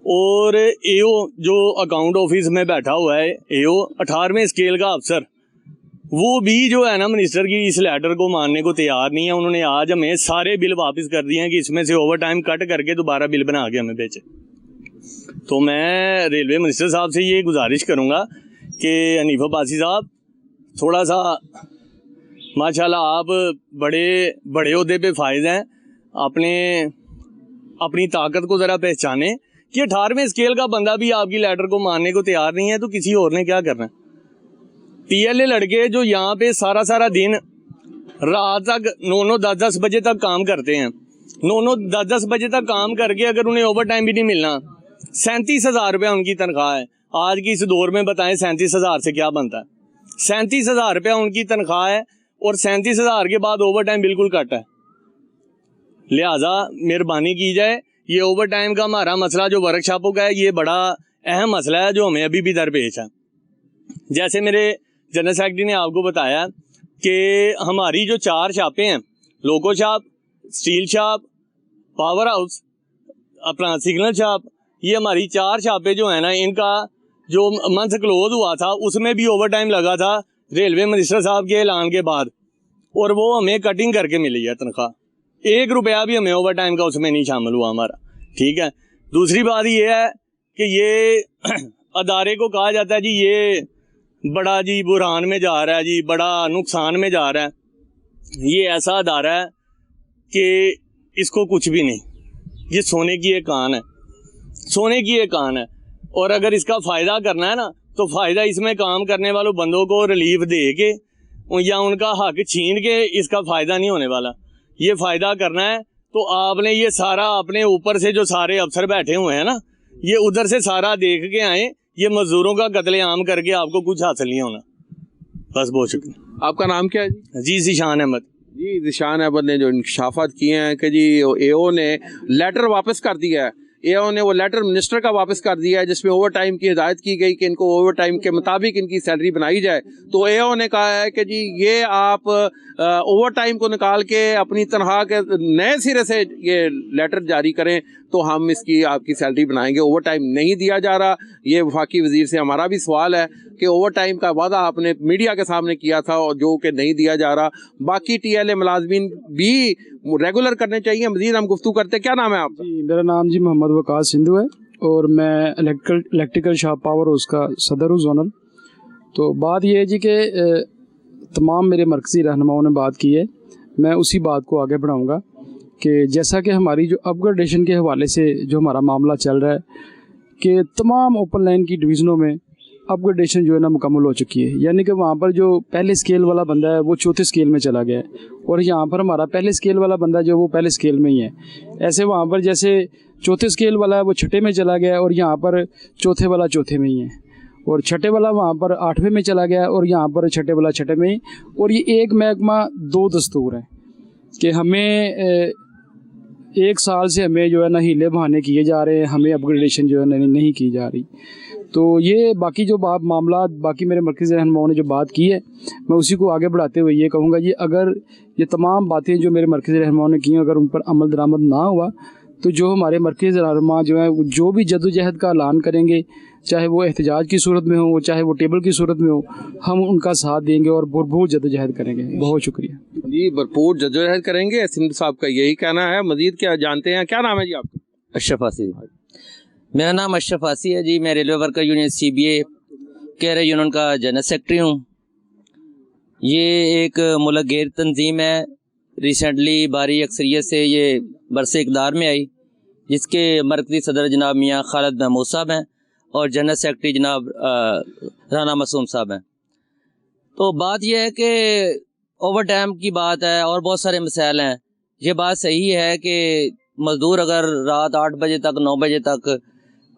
और AO जो अकाउंट ऑफिस में बैठा हुआ है, AO 18वें स्केल का अफसर, वो भी जो है ना मिनिस्टर की इस लेटर को मानने को तैयार नहीं है। उन्होंने आज हमें सारे बिल वापस कर दिए हैं कि इसमें से ओवर टाइम कट करके दोबारा बिल बना के हमें भेजे। तो मैं रेलवे मिनिस्टर साहब से ये गुजारिश करूँगा कि हनीफ अब्बासी साहब, थोड़ा सा माशाल्लाह आप बड़े ओहदे पे फायज हैं, अपनी ताकत को ज़रा पहचाने कि 18वें स्केल का बंदा भी आपकी लेटर को मानने को तैयार नहीं है, तो किसी और ने क्या करना है। TLA लड़के जो यहाँ पे सारा दिन रात तक 9-10 बजे तक काम करते हैं, 9-10 बजे तक काम करके अगर उन्हें ओवर टाइम भी नहीं मिलना, 37,000 रुपया उनकी तनख्वाह है। आज की इस दौर में बताएं 37,000 से क्या बनता है? 37,000 रुपया उनकी तनख्वाह है और 37,000 के बाद ओवर टाइम बिल्कुल कट है। लिहाजा मेहरबानी की जाए, ये ओवर टाइम का हमारा मसला जो वर्कशॉपों का है, ये बड़ा अहम मसला है जो हमें अभी भी दरपेश है। जैसे मेरे जनरल सेक्रेटरी ने आपको बताया कि हमारी जो 4 शॉपें हैं, loco shop, steel shop, power house, अपना सिग्नल शॉप, ये हमारी 4 शॉपें जो है ना, इनका जो मंथ क्लोज हुआ था उसमें भी ओवर टाइम लगा था रेलवे मिनिस्टर साहब के ऐलान के बाद, और वो हमें कटिंग करके मिली है तनख्वाह। 1 रुपया भी हमें ओवर टाइम का उसमें नहीं शामिल हुआ हमारा। ठीक है, दूसरी बात ये है कि ये अदारे को कहा जाता है जी ये बड़ा जी बुरहान में जा रहा है, जी बड़ा नुकसान में जा रहा है। ये ऐसा अदारा है कि इसको कुछ भी नहीं, ये सोने की एक कान है, सोने की एक कान है। और अगर इसका फ़ायदा करना है ना, तो फ़ायदा इसमें काम करने वालों बंदों को रिलीफ दे के या उनका हक छीन के इसका फ़ायदा नहीं होने वाला। ये फ़ायदा करना है तो आपने ये सारा अपने ऊपर से जो सारे अफसर बैठे हुए हैं ना, ये उधर से सारा देख के आए, ये मजदूरों का कत्लेआम करके आपको कुछ हासिल नहीं होना। बस बहुत शुक्रिया। आपका नाम क्या है जी? जी ज़िशान अहमद। जी ज़िशान अहमद ने जो इंकशाफात किए हैं कि जी AO ने लेटर वापस कर दिया है, AO ने वो लेटर मिनिस्टर का वापस कर दिया है जिसमें ओवर टाइम की हिदायत की गई कि इनको ओवर टाइम के मुताबिक इनकी सैलरी बनाई जाए। तो AO ने कहा है कि जी ये आप ओवर टाइम को निकाल के अपनी तनख्वाह के नए सिरे से ये लेटर जारी करें तो हम इसकी आपकी सैलरी बनाएंगे। ओवर टाइम नहीं दिया जा रहा, ये वफाकी वज़ीर से हमारा भी सवाल है। कि ओवर टाइम का वादा आपने मीडिया के सामने किया था और जो कि नहीं दिया जा रहा, बाकी टीएलए मुलाजमीन भी रेगुलर करने चाहिए। मजीद हम गुफ्तगू करते हैं। क्या नाम है आपका? जी, मेरा नाम जी मोहम्मद वकास सिंधु है और मैं इलेक्ट्रिकल शॉप पावर उसका सदर हूँ जोनल। तो बात यह है जी कि तमाम मेरे मरकज़ी रहनुमाओं ने बात की है, मैं उसी बात को आगे बढ़ाऊँगा कि जैसा कि हमारी जो अपग्रेडेशन के हवाले से जो हमारा मामला चल रहा है कि तमाम ओपन लाइन की डिवीज़नों में अपग्रेडेशन जो है ना मुकम्मल हो चुकी है, यानी कि वहाँ पर जो पहले स्केल वाला बंदा है वो चौथे स्केल में चला गया है और यहाँ पर हमारा पहले स्केल वाला बंदा जो वो पहले स्केल में ही है। ऐसे वहाँ पर जैसे चौथे स्केल वाला है वो छठे में चला गया और यहाँ पर चौथे वाला चौथे में ही है और छठे वाला वहाँ पर आठवें में चला गया और यहाँ पर छठे वाला छठे में ही। और ये एक महकमा दो दस्तूर हैं कि हमें एक साल से हमें जो है ना हीले बहाने किए जा रहे हैं, हमें अपग्रेडेशन जो है नहीं की जा रही। तो ये बाकी जो मामला बाकी मेरे मरकज़ी रहनुमाओं ने जो बात की है मैं उसी को आगे बढ़ाते हुए ये कहूँगा जी, अगर ये तमाम बातें जो मेरे मरकज़ी रहनुमाओं ने की हैं अगर उन पर अमल दरामद ना हुआ तो जो हमारे मरकज़ी रहनुमा जो है जो भी जद्दोजहद का ऐलान करेंगे, चाहे वो एहतजाज की सूरत में हो चाहे वो टेबल की सूरत में हो, हम उनका साथ देंगे और भरपूर जद्दोजहद करेंगे। बहुत शुक्रिया जी, भरपूर जद्दोजहद करेंगे, सिंधु साहब का यही कहना है। मजीद क्या जानते हैं? क्या नाम है जी आपका? अशरफ आसी। मेरा नाम अशरफ आसी है जी, मैं railway worker union CBA care union का जनरल सेक्रेटरी हूँ। ये एक मुल्क गैर तंजीम है, रिसेंटली बारी अक्सरियत से ये बरसे इक़दार में आई, जिसके मरकज़ी सदर जनाब मियाँ खालिद महमूद साहब हैं और जनरल सेक्रेटरी जनाब राना मासूम साहब हैं। तो बात यह है कि ओवर टाइम की बात है और बहुत सारे मसाइल हैं। ये बात सही है कि मज़दूर अगर रात 8 बजे तक 9 बजे तक,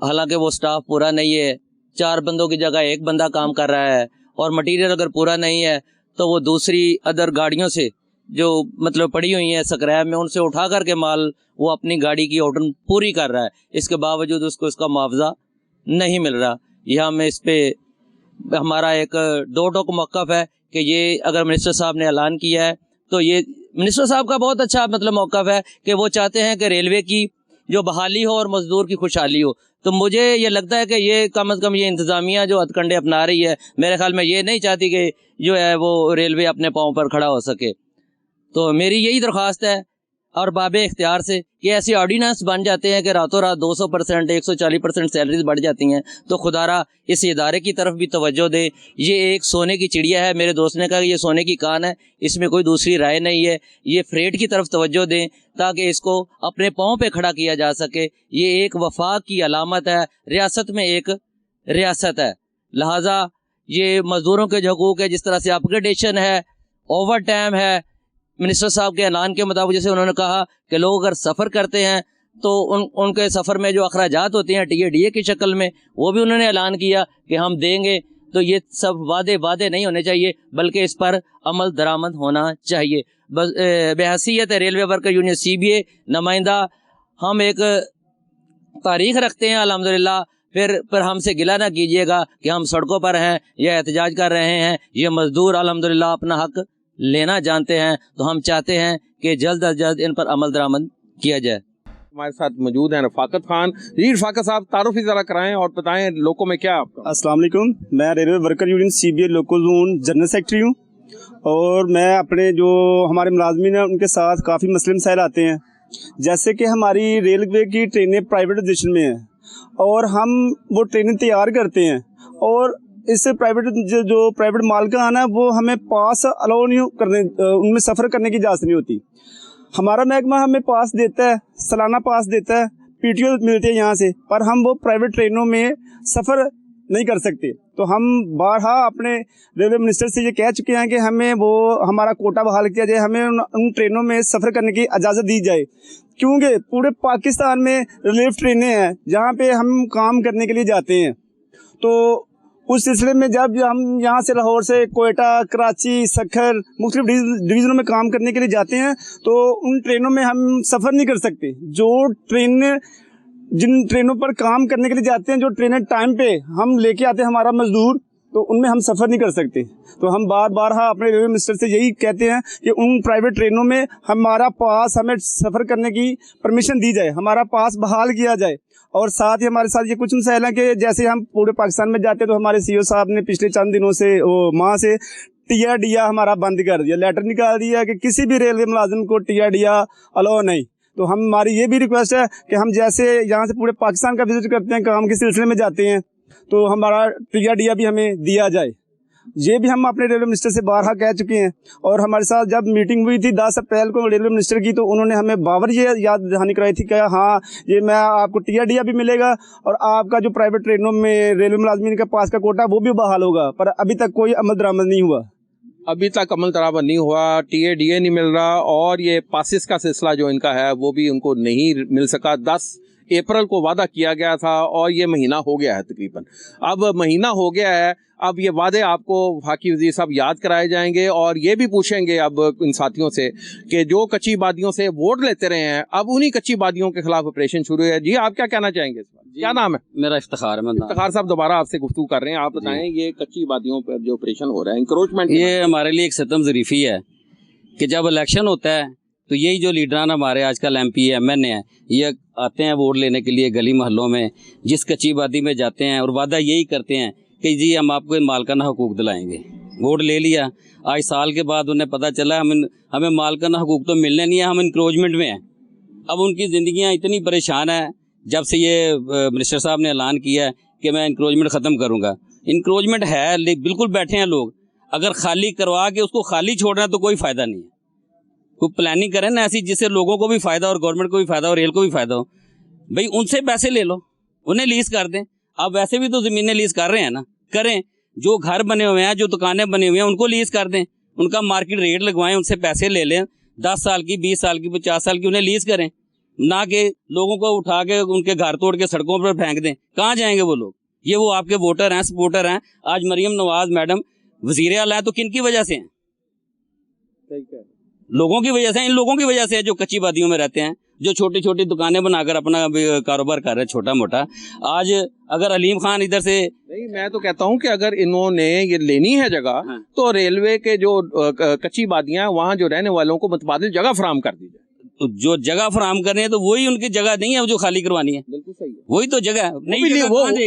हालांकि वो स्टाफ पूरा नहीं है, 4 बंदों की जगह 1 बंदा काम कर रहा है और मटीरियल अगर पूरा नहीं है तो वो दूसरी अदर गाड़ियों से जो मतलब पड़ी हुई हैं स्क्रैप में, उनसे उठा करके माल वो अपनी गाड़ी की ऑर्डर पूरी कर रहा है, इसके बावजूद उसको इसका मुआवजा नहीं मिल रहा। यह हमें इस पर हमारा एक दो टोक मौक़िफ़ है कि ये अगर मिनिस्टर साहब ने ऐलान किया है तो ये मिनिस्टर साहब का बहुत अच्छा मतलब मौक़िफ़ है कि वो चाहते हैं कि रेलवे की जो बहाली हो और मज़दूर की खुशहाली हो। तो मुझे ये लगता है कि ये कम अज़ कम ये इंतज़ामिया जो हथकंडे अपना रही है, मेरे ख्याल में ये नहीं चाहती कि जो है वो रेलवे अपने पाँव पर खड़ा हो सके। तो मेरी यही दरख्वास्त है और बाबे इख्तियार से कि ऐसे ऑर्डिनेंस बन जाते हैं कि रातों रात 200% 140% सैलरीज बढ़ जाती हैं, तो खुदारा इस इदारे की तरफ भी तवज्जो दे। ये एक सोने की चिड़िया है, मेरे दोस्त ने कहा कि ये सोने की कान है, इसमें कोई दूसरी राय नहीं है। ये फ्रेट की तरफ तवज्जो दें ताकि इसको अपने पाँव पे खड़ा किया जा सके। ये एक वफाक की अलामत है, रियासत में एक रियासत है, लिहाजा ये मज़दूरों के जो हकूक़ है, जिस तरह से अपग्रेडेशन है, ओवर टाइम है, मिनिस्टर साहब के ऐलान के मुताबिक जैसे उन्होंने कहा कि लोग अगर सफ़र करते हैं तो उनके सफ़र में जो अखराजात होते हैं DA की शक्ल में, वो भी उन्होंने ऐलान किया कि हम देंगे। तो ये सब वादे नहीं होने चाहिए, बल्कि इस पर अमल दरामद होना चाहिए। बस बेहैसियत रेलवे वर्कर यूनियन CBA नुमाइंदा हम एक तारीख रखते हैं अल्हम्दुलिल्लाह, फिर हमसे गिला ना कीजिएगा कि हम सड़कों पर हैं या एहतजाज कर रहे हैं। ये मज़दूर अल्हम्दुलिल्लाह अपना हक लेना जानते हैं, तो हम चाहते हैं कि जल्द अज जल्द इन पर अमल दरामद किया जाए। हमारे साथ मौजूद हैं रफ़ाकत खान जी। रफ़ाकत साहब तारुफ़ ज़रा कराएं और बताएं लोगों में क्या आपका? अस्सलाम वालेकुम, मैं railway worker union CBA local zone general secretary हूँ और मैं अपने जो हमारे मुलाजमीन हैं उनके साथ काफ़ी मसले मसाइल आते हैं। जैसे कि हमारी रेलवे की ट्रेनें प्राइवेटाइजेशन में हैं और हम वो ट्रेनें तैयार करते हैं और इससे प्राइवेट जो प्राइवेट मालिकान है वो हमें पास अलाउ नहीं करने, उनमें सफ़र करने की इजाज़त नहीं होती। हमारा महकमा हमें पास देता है, सालाना पास देता है, PTO मिलते हैं यहाँ से, पर हम वो प्राइवेट ट्रेनों में सफ़र नहीं कर सकते। तो हम बारहा अपने रेलवे मिनिस्टर से ये कह चुके हैं कि हमें वो हमारा कोटा बहाल किया जाए, हमें उन ट्रेनों में सफ़र करने की इजाज़त दी जाए, क्योंकि पूरे पाकिस्तान में रिलीफ ट्रेनें हैं जहाँ पे हम काम करने के लिए जाते हैं। तो उस सिलसिले में जब हम यहाँ से लाहौर से कोयटा, कराची, सखर मुख्तलिफ डिवीज़नों में काम करने के लिए जाते हैं तो उन ट्रेनों में हम सफ़र नहीं कर सकते। जिन ट्रेनों पर काम करने के लिए जाते हैं, जो ट्रेनें टाइम पे हम लेके आते हैं हमारा मजदूर, तो उनमें हम सफ़र नहीं कर सकते। तो हम बार अपने रेलवे मिनिस्टर से यही कहते हैं कि उन प्राइवेट ट्रेनों में हमारा पास, हमें सफ़र करने की परमिशन दी जाए, हमारा पास बहाल किया जाए। और साथ ही हमारे साथ ये कुछ मसाइल हैं कि जैसे हम पूरे पाकिस्तान में जाते हैं तो हमारे सीओ साहब ने पिछले चंद दिनों से माह से टिया डिया हमारा बंद कर दिया, लेटर निकाल दिया कि किसी भी रेलवे मुलाजिम को टिया डिया अलाउ नहीं। तो हमारी ये भी रिक्वेस्ट है कि हम जैसे यहाँ से पूरे पाकिस्तान का विजिट करते हैं, काम के सिलसिले में जाते हैं, तो हमारा टिया डिया भी हमें दिया जाए। ये भी हम अपने रेलवे मिनिस्टर से बारहा कह चुके हैं। और हमारे साथ जब मीटिंग हुई थी 10 अप्रैल को रेलवे मिनिस्टर की, तो उन्होंने हमें बावर ये याद दहानी कराई थी कि हाँ ये मैं आपको टिया डिया भी मिलेगा और आपका जो प्राइवेट ट्रेनों में रेलवे मुलाजमीन के पास का कोटा वो भी बहाल होगा। पर अभी तक कोई अमल दरामद नहीं हुआ। अभी तक अमल दरामद नहीं हुआ, टीए नहीं मिल रहा, और ये पासिस का सिलसिला जो इनका है वो भी उनको नहीं मिल सका। 10 अप्रैल को वादा किया गया था और ये महीना हो गया है तकरीबन। अब महीना हो गया है, अब ये वादे आपको वफाकी वज़ीर साहब याद कराए जाएंगे और ये भी पूछेंगे अब इन साथियों से कि जो कच्ची बादियों से वोट लेते रहे हैं, अब उन्हीं कच्ची बादियों के खिलाफ ऑपरेशन शुरू है। जी आप क्या कहना चाहेंगे इस बार? क्या नाम है? मेरा इफ्तिखार है। इफ्तिखार साहब दोबारा आपसे गुफ्तगू कर रहे हैं, आप बताएं ये कच्ची बादियों पर जो ऑपरेशन हो रहा है, इंक्रोचमेंट, ये हमारे लिए एक सितम ज़रीफ़ी है कि जब इलेक्शन होता है तो यही जो लीडरान हमारे आजकल MP MNA हैं, ये आते हैं वोट लेने के लिए गली मोहल्लों में, जिस कच्ची बादी में जाते हैं और वादा यही करते हैं कि जी हम आपको मालकाना हकूक़ दिलाएंगे। वोट ले लिया, आज साल के बाद उन्हें पता चला हमें मालकाना हकूक़ तो मिलने नहीं है, हम इंक्रोचमेंट में हैं। अब उनकी ज़िंदगियाँ इतनी परेशान हैं, जब से ये मिनिस्टर साहब ने ऐलान किया है कि मैं इंक्रोचमेंट ख़त्म करूँगा। इंक्रोचमेंट है, बिल्कुल बैठे हैं लोग, अगर खाली करवा के उसको खाली छोड़ना तो कोई फ़ायदा नहीं है। कोई प्लानिंग करें ना ऐसी जिससे लोगों को भी फ़ायदा और गवर्नमेंट को भी फ़ायदा और रेल को भी फ़ायदा हो। भाई उनसे पैसे ले लो, उन्हें लीज़ कर दें। आप वैसे भी तो ज़मीनें लीज़ कर रहे हैं ना, करें। जो घर बने हुए हैं, जो दुकानें बनी हुई हैं, उनको लीज़ कर दें, उनका मार्केट रेट लगवाएं, उनसे पैसे ले लें, 10 साल की, 20 साल की, 50 साल की उन्हें लीज़ करें, ना कि लोगों को उठा के उनके घर तोड़ के सड़कों पर फेंक दें। कहाँ जाएंगे वो लोग? ये वो आपके वोटर हैं, सपोर्टर हैं। आज मरियम नवाज मैडम वज़ीर आला हैं तो किन की वजह से हैं? लोगों की वजह से, इन लोगों की वजह से, जो कच्ची बादियों में रहते हैं, जो छोटी छोटी दुकानें बनाकर अपना कारोबार कर रहे हैं छोटा मोटा। आज अगर अलीम खान इधर से नहीं, मैं तो कहता हूं कि अगर इन्होंने ये लेनी है जगह, हाँ। तो रेलवे के जो कच्ची बादियां हैं वहां जो रहने वालों को मुतबादिल जगह फराहम कर दी जाए। तो जो जगह फराहम करनी है तो वही उनकी जगह नहीं है जो खाली करवानी है। बिल्कुल सही है, वही तो जगह है। नहीं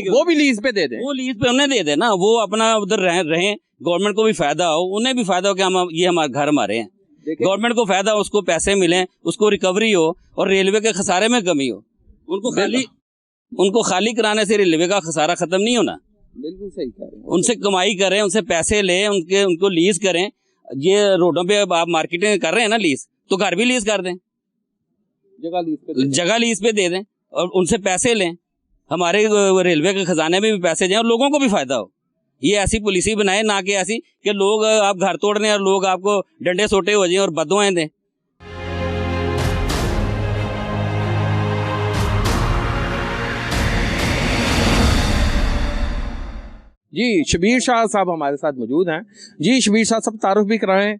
वो भी लीज पे दे दें, वो लीज पे उन्हें दे देना, वो अपना उधर रहें, गवर्नमेंट को भी फायदा हो, उन्हें भी फायदा हो कि हम ये हमारे घर हमारे हैं, गवर्नमेंट को फायदा हो, उसको पैसे मिलें, उसको रिकवरी हो और रेलवे के खसारे में कमी हो। उनको खाली कराने से रेलवे का खसारा खत्म नहीं होना। बिल्कुल सही कह रहे हैं। उनसे कमाई करें, उनसे पैसे लें, उनको लीज करें। ये रोडों पे आप मार्केटिंग कर रहे हैं ना लीज, तो घर भी लीज कर दें, जगह लीज पे दे दें और उनसे पैसे लें। हमारे रेलवे के खजाने में भी पैसे जाएं और लोगों को भी फायदा हो। ये ऐसी पॉलिसी बनाए, ना कि ऐसी कि लोग आप घर तोड़ रहे हैं और लोग आपको डंडे सोटे हो जाएं और बददुआएं दें। जी शबीर शाह साहब हमारे साथ मौजूद हैं। जी शबीर शाह साहब तारुफ भी कराएं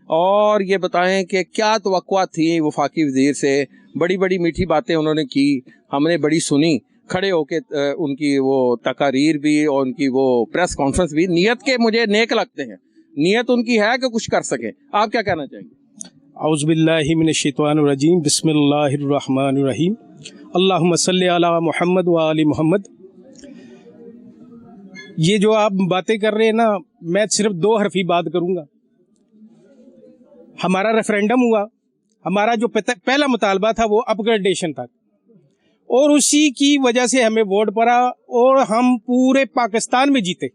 और ये बताएं कि क्या तवक्कुआ थी वफाकी वज़ीर से। बड़ी बड़ी मीठी बातें उन्होंने की, हमने बड़ी सुनी, खड़े होके उनकी वो तकारीर भी और उनकी वो प्रेस कॉन्फ्रेंस भी, नियत के मुझे नेक लगते हैं। नियत उनकी है कि कुछ कर सके। आप क्या कहना चाहेंगे? औज़ुबिल्लाहि मिनश्शैतानिर्रजीम, बिस्मिल्लाहिर्रहमानिर्रहीम, अल्लाहुम्मा सल्लि अला मुहम्मद व आलि मुहम्मद। ये जो आप बातें कर रहे हैं ना, मैं सिर्फ 2 हरफी बात करूंगा। हमारा रेफरेंडम हुआ, हमारा जो पहला मुतालबा था वो अपग्रेडेशन था और उसी की वजह से हमें वोट पड़ा और हम पूरे पाकिस्तान में जीते,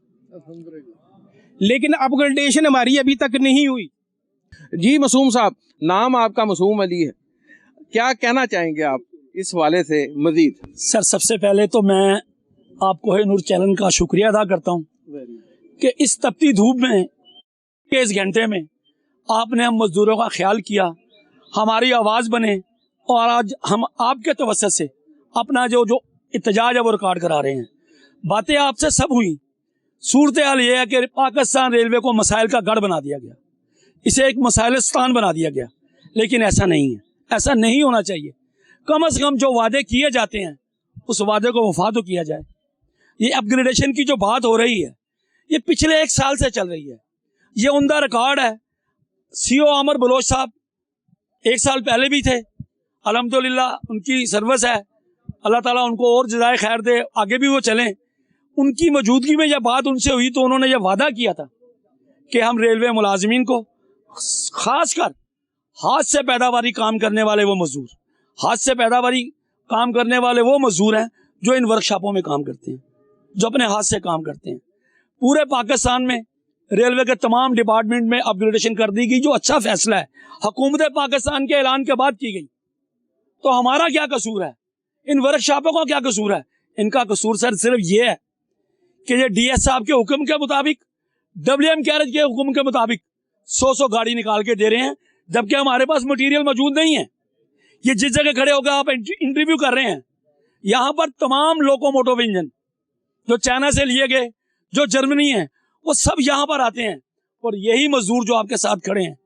लेकिन अपग्रेडेशन हमारी अभी तक नहीं हुई। जी मासूम साहब, नाम आपका मासूम अली है, क्या कहना चाहेंगे आप इस वाले से मजीद? सर सबसे पहले तो मैं आपको है नूर चैनल का शुक्रिया अदा करता हूँ कि इस तपती धूप में के इस घंटे में आपने हम मजदूरों का ख्याल किया, हमारी आवाज़ बने और आज हम आपके तवज्जुह से अपना जो इत्तेजाज है वो रिकॉर्ड करा रहे हैं। बातें आपसे सब हुई। सूरत हाल ये है कि पाकिस्तान रेलवे को मसाइल का गढ़ बना दिया गया, इसे एक मसाइलिस्तान बना दिया गया, लेकिन ऐसा नहीं है, ऐसा नहीं होना चाहिए। कम से कम जो वादे किए जाते हैं उस वादे को वफा तो किया जाए। ये अपग्रेडेशन की जो बात हो रही है ये पिछले 1 साल से चल रही है, ये उम्दा रिकॉर्ड है। CO आमर बलोच साहब 1 साल पहले भी थे, अल्हम्दुलिल्लाह उनकी सर्विस है, अल्लाह ताला उनको और जज़ाए खैर दे, आगे भी वो चलें। उनकी मौजूदगी में यह बात उनसे हुई तो उन्होंने यह वादा किया था कि हम रेलवे मुलाजमीन को, खासकर हाथ से पैदावारी काम करने वाले वो मजदूर, हाथ से पैदावारी काम करने वाले वो मजदूर हैं जो इन वर्कशॉपों में काम करते हैं, जो अपने हाथ से काम करते हैं। पूरे पाकिस्तान में रेलवे के तमाम डिपार्टमेंट में अपग्रेडेशन कर दी गई, जो अच्छा फैसला है, हुकूमत पाकिस्तान के ऐलान के बाद की गई। तो हमारा क्या कसूर है, इन वर्कशॉपों का क्या कसूर है? इनका कसूर सर सिर्फ ये है कि ये डीएस साहब के हुक्म के मुताबिक, WM कैरेज के हुक्म के मुताबिक 100 गाड़ी निकाल के दे रहे हैं, जबकि हमारे पास मटेरियल मौजूद नहीं है। ये जिस जगह खड़े होकर आप इंटरव्यू कर रहे हैं, यहाँ पर तमाम लोकोमोटिव इंजन जो चाइना से लिए गए, जो जर्मनी है, वो सब यहाँ पर आते हैं और यही मजदूर जो आपके साथ खड़े हैं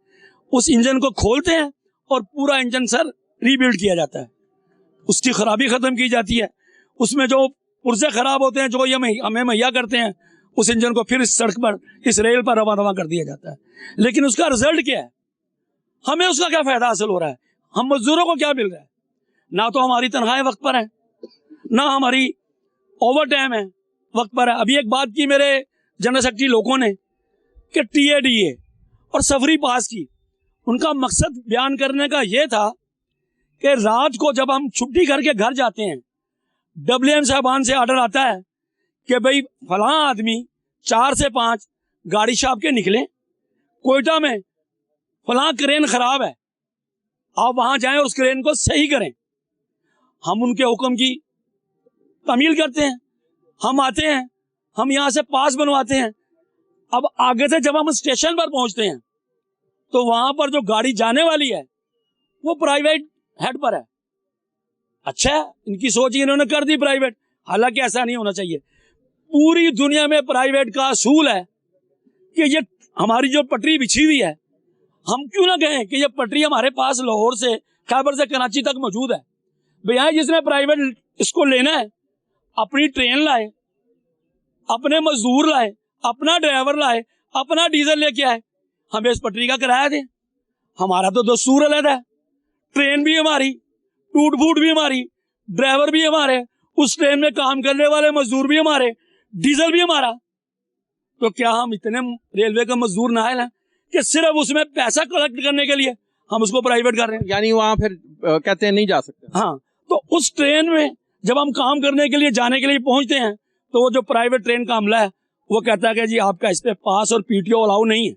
उस इंजन को खोलते हैं और पूरा इंजन सर रीबिल्ड किया जाता है, उसकी खराबी खत्म की जाती है, उसमें जो पुर्जे खराब होते हैं जो ये हमें मुहैया करते हैं, उस इंजन को फिर इस सड़क पर, इस रेल पर रवा कर दिया जाता है। लेकिन उसका रिजल्ट क्या है, हमें उसका क्या फायदा हासिल हो रहा है, हम मजदूरों को क्या मिल रहा है? ना तो हमारी तनख्वाहें वक्त पर है, ना हमारी ओवर टाइम है वक्त पर है। अभी एक बात की मेरे जनरल सेक्रेटरी लोगों ने कि TADA और सफरी पास की, उनका मकसद बयान करने का ये था कि रात को जब हम छुट्टी करके घर जाते हैं, WM साहबान से ऑर्डर आता है कि भाई फलां आदमी 4 से 5 गाड़ी छाप के निकलें, कोयटा में फलां क्रेन खराब है, आप वहां जाएं और उस क्रेन को सही करें। हम उनके हुक्म की तामील करते हैं, हम आते हैं, हम यहाँ से पास बनवाते हैं। अब आगे से जब हम स्टेशन पर पहुंचते हैं तो वहां पर जो गाड़ी जाने वाली है वो प्राइवेट हेड पर है। अच्छा है, इनकी सोच इन्होंने कर दी प्राइवेट, हालांकि ऐसा नहीं होना चाहिए। पूरी दुनिया में प्राइवेट का असूल है कि ये हमारी जो पटरी बिछी हुई है, हम क्यों ना कहें कि ये पटरी हमारे पास लाहौर से, खैबर से कराची तक मौजूद है। भैया जिसने प्राइवेट इसको लेना है, अपनी ट्रेन लाए, अपने मजदूर लाए, अपना ड्राइवर लाए, अपना डीजल लेके आए, हमें इस पटरी का किराया दें। हमारा तो दस्तूर अलग है, ट्रेन भी हमारी, टूट फूट भी हमारी, ड्राइवर भी हमारे, उस ट्रेन में काम करने वाले मजदूर भी हमारे, डीजल भी हमारा। तो क्या हम इतने रेलवे का मजदूर नायल हैं कि सिर्फ उसमें पैसा कलेक्ट करने के लिए हम उसको प्राइवेट कर रहे हैं? यानी वहाँ फिर कहते हैं नहीं जा सकते। हाँ, तो उस ट्रेन में जब हम काम करने के लिए, जाने के लिए पहुंचते हैं, तो वो जो प्राइवेट ट्रेन का अमला है वो कहता है कि जी आपका इस पे पास और PTO अलाउ नहीं है।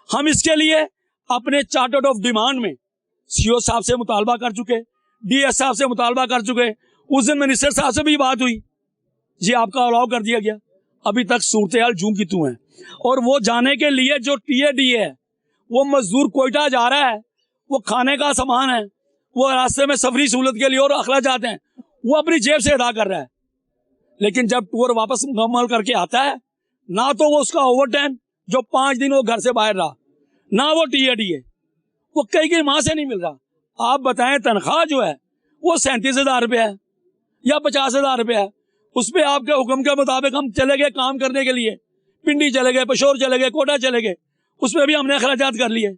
हम इसके लिए अपने चार्टर ऑफ डिमांड में CO साहब से मुतालबा कर चुके, DS साहब से मुतालबा कर चुके, उस दिन मिनिस्टर साहब से भी बात हुई, जी आपका अलाउ कर दिया गया। अभी तक सूरत हाल जूं की तूं है। और वो जाने के लिए जो TADA है, वो मजदूर कोयटा जा रहा है, वो खाने का सामान है, वो रास्ते में सफरी सहूलत के लिए और अखराजात हैं, वो अपनी जेब से अदा कर रहा है। लेकिन जब टूर वापस मुकम्मल करके आता है, ना तो वो उसका ओवर टाइम जो 5 दिन वो घर से बाहर रहा, ना वो TADA, वो कई माह से नहीं मिल रहा। आप बताएं, तनख्वाह जो है वो 37,000 रुपये है या 50,000 रुपये है। उस पर आपके हुक्म के मुताबिक हम चले गए काम करने के लिए, पिंडी चले गए, पेशोर चले गए, कोटा चले गए, उस पर भी हमने अखराजात कर लिए।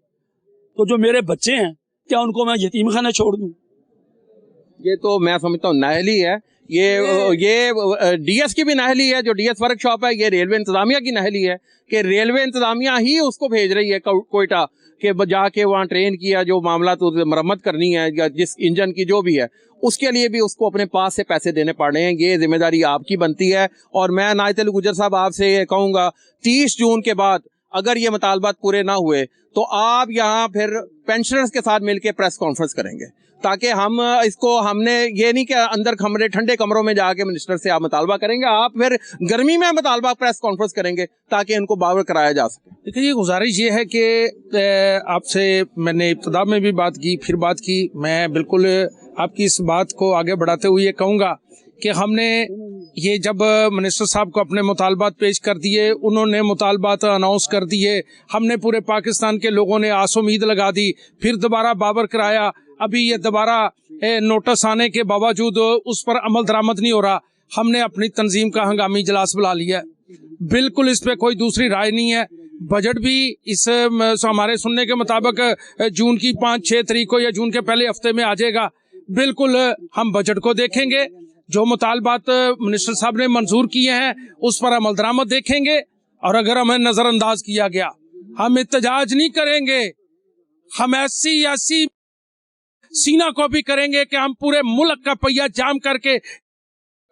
तो जो मेरे बच्चे हैं, क्या उनको मैं यतीम खाने छोड़ दूं? ये तो मैं समझता हूँ नाहली है। ये DS की भी नाहली है, जो DS वर्कशॉप है, ये रेलवे इंतजामिया की नाहली है कि रेलवे इंतजामिया ही उसको भेज रही है कोयटा के जाके वहाँ ट्रेन किया जो मामला तो मरम्मत करनी है या जिस इंजन की जो भी है, उसके लिए भी उसको अपने पास से पैसे देने पड़ रहे हैं। ये जिम्मेदारी आपकी बनती है। और मैं नायत अली गुजर साहब आपसे ये कहूँगा, 30 जून के बाद अगर ये मुतालबात पूरे ना हुए तो आप यहाँ फिर पेंशनर्स के साथ मिलकर प्रेस कॉन्फ्रेंस करेंगे, ताकि हम इसको, हमने ये नहीं कि अंदर कमरे ठंडे कमरों में जाके मिनिस्टर से आप मुतालबा करेंगे, आप फिर गर्मी में मुतालबा प्रेस कॉन्फ्रेंस करेंगे ताकि इनको बावर कराया जा सके। देखिए, ये गुजारिश ये है कि आपसे मैंने इब्तिदा में भी बात की, फिर बात की, मैं बिल्कुल आपकी इस बात को आगे बढ़ाते हुए ये कहूँगा कि हमने ये जब मिनिस्टर साहब को अपने मुतालबात पेश कर दिए, उन्होंने मुतालबात अनाउंस कर दिए, हमने पूरे पाकिस्तान के लोगों ने आस उम्मीद लगा दी, फिर दोबारा बावर कराया। अभी ये दोबारा नोटिस आने के बावजूद उस पर अमल दरामद नहीं हो रहा। हमने अपनी तंजीम का हंगामी इजलास बुला लिया। बिल्कुल इस पे कोई दूसरी राय नहीं है। बजट भी इस हमारे सुनने के मुताबिक जून की 5-6 तारीख को या जून के पहले हफ्ते में आ जाएगा। बिल्कुल हम बजट को देखेंगे, जो मुतालबात मिनिस्टर साहब ने मंजूर किए हैं उस पर अमल दरामद देखेंगे, और अगर हमें नजरअंदाज किया गया हम इत्तेजाज नहीं करेंगे। हम ऐसी सीना को भी करेंगे कि हम पूरे मुल्क का पहिया जाम करके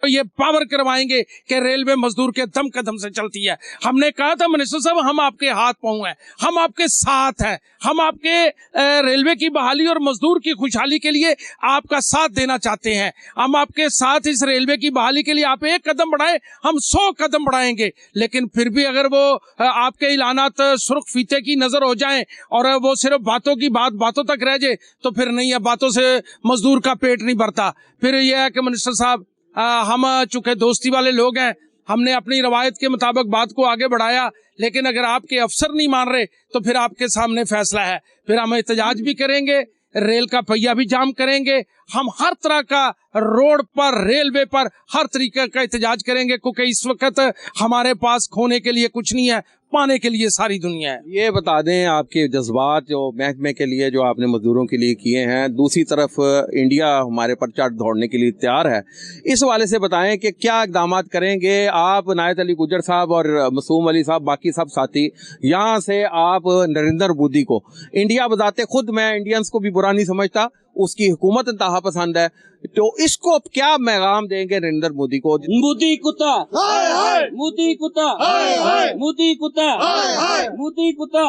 ये पावर करवाएंगे कि रेलवे मजदूर के दम कदम से चलती है। हमने कहा था मिनिस्टर साहब हम आपके हाथ पांव हैं, हम आपके साथ हैं, हम आपके रेलवे की बहाली और मजदूर की खुशहाली के लिए आपका साथ देना चाहते हैं। हम आपके साथ इस रेलवे की बहाली के लिए आप एक कदम बढ़ाएं, हम 100 कदम बढ़ाएंगे। लेकिन फिर भी अगर वो आपके ऐलानात सुर्ख फीते की नजर हो जाएं और वो सिर्फ बातों की बातों तक रह जाए तो फिर नहीं है, बातों से मजदूर का पेट नहीं भरता। फिर यह है कि मिनिस्टर साहब हम चूंकि दोस्ती वाले लोग हैं, हमने अपनी रवायत के मुताबिक बात को आगे बढ़ाया, लेकिन अगर आपके अफसर नहीं मान रहे तो फिर आपके सामने फैसला है। फिर हम एहतजाज भी करेंगे, रेल का पहिया भी जाम करेंगे, हम हर तरह का रोड पर रेलवे पर हर तरीके का एहतजाज करेंगे, क्योंकि इस वक्त हमारे पास खोने के लिए कुछ नहीं है, पाने के लिए सारी दुनिया है। ये बता दें आपके जज्बात जो महकमे के लिए जो आपने मजदूरों के लिए किए हैं, दूसरी तरफ इंडिया हमारे पर चढ़ दौड़ने के लिए तैयार है, इस वाले से बताएं कि क्या इकदाम करेंगे आप, नायत अली गुजर साहब और मासूम अली साहब, बाकी सब साथी, यहाँ से आप नरेंद्र मोदी को, इंडिया बताते खुद मैं इंडियंस को भी बुरा नहीं समझता, उसकी हुकूमत इंतहा पसंद है, तो इसको क्या पैगाम देंगे नरेंद्र मोदी को? मोदी कुत्ता, मोदी कुत्ता, मोदी कुत्ता, मोदी कुत्ता,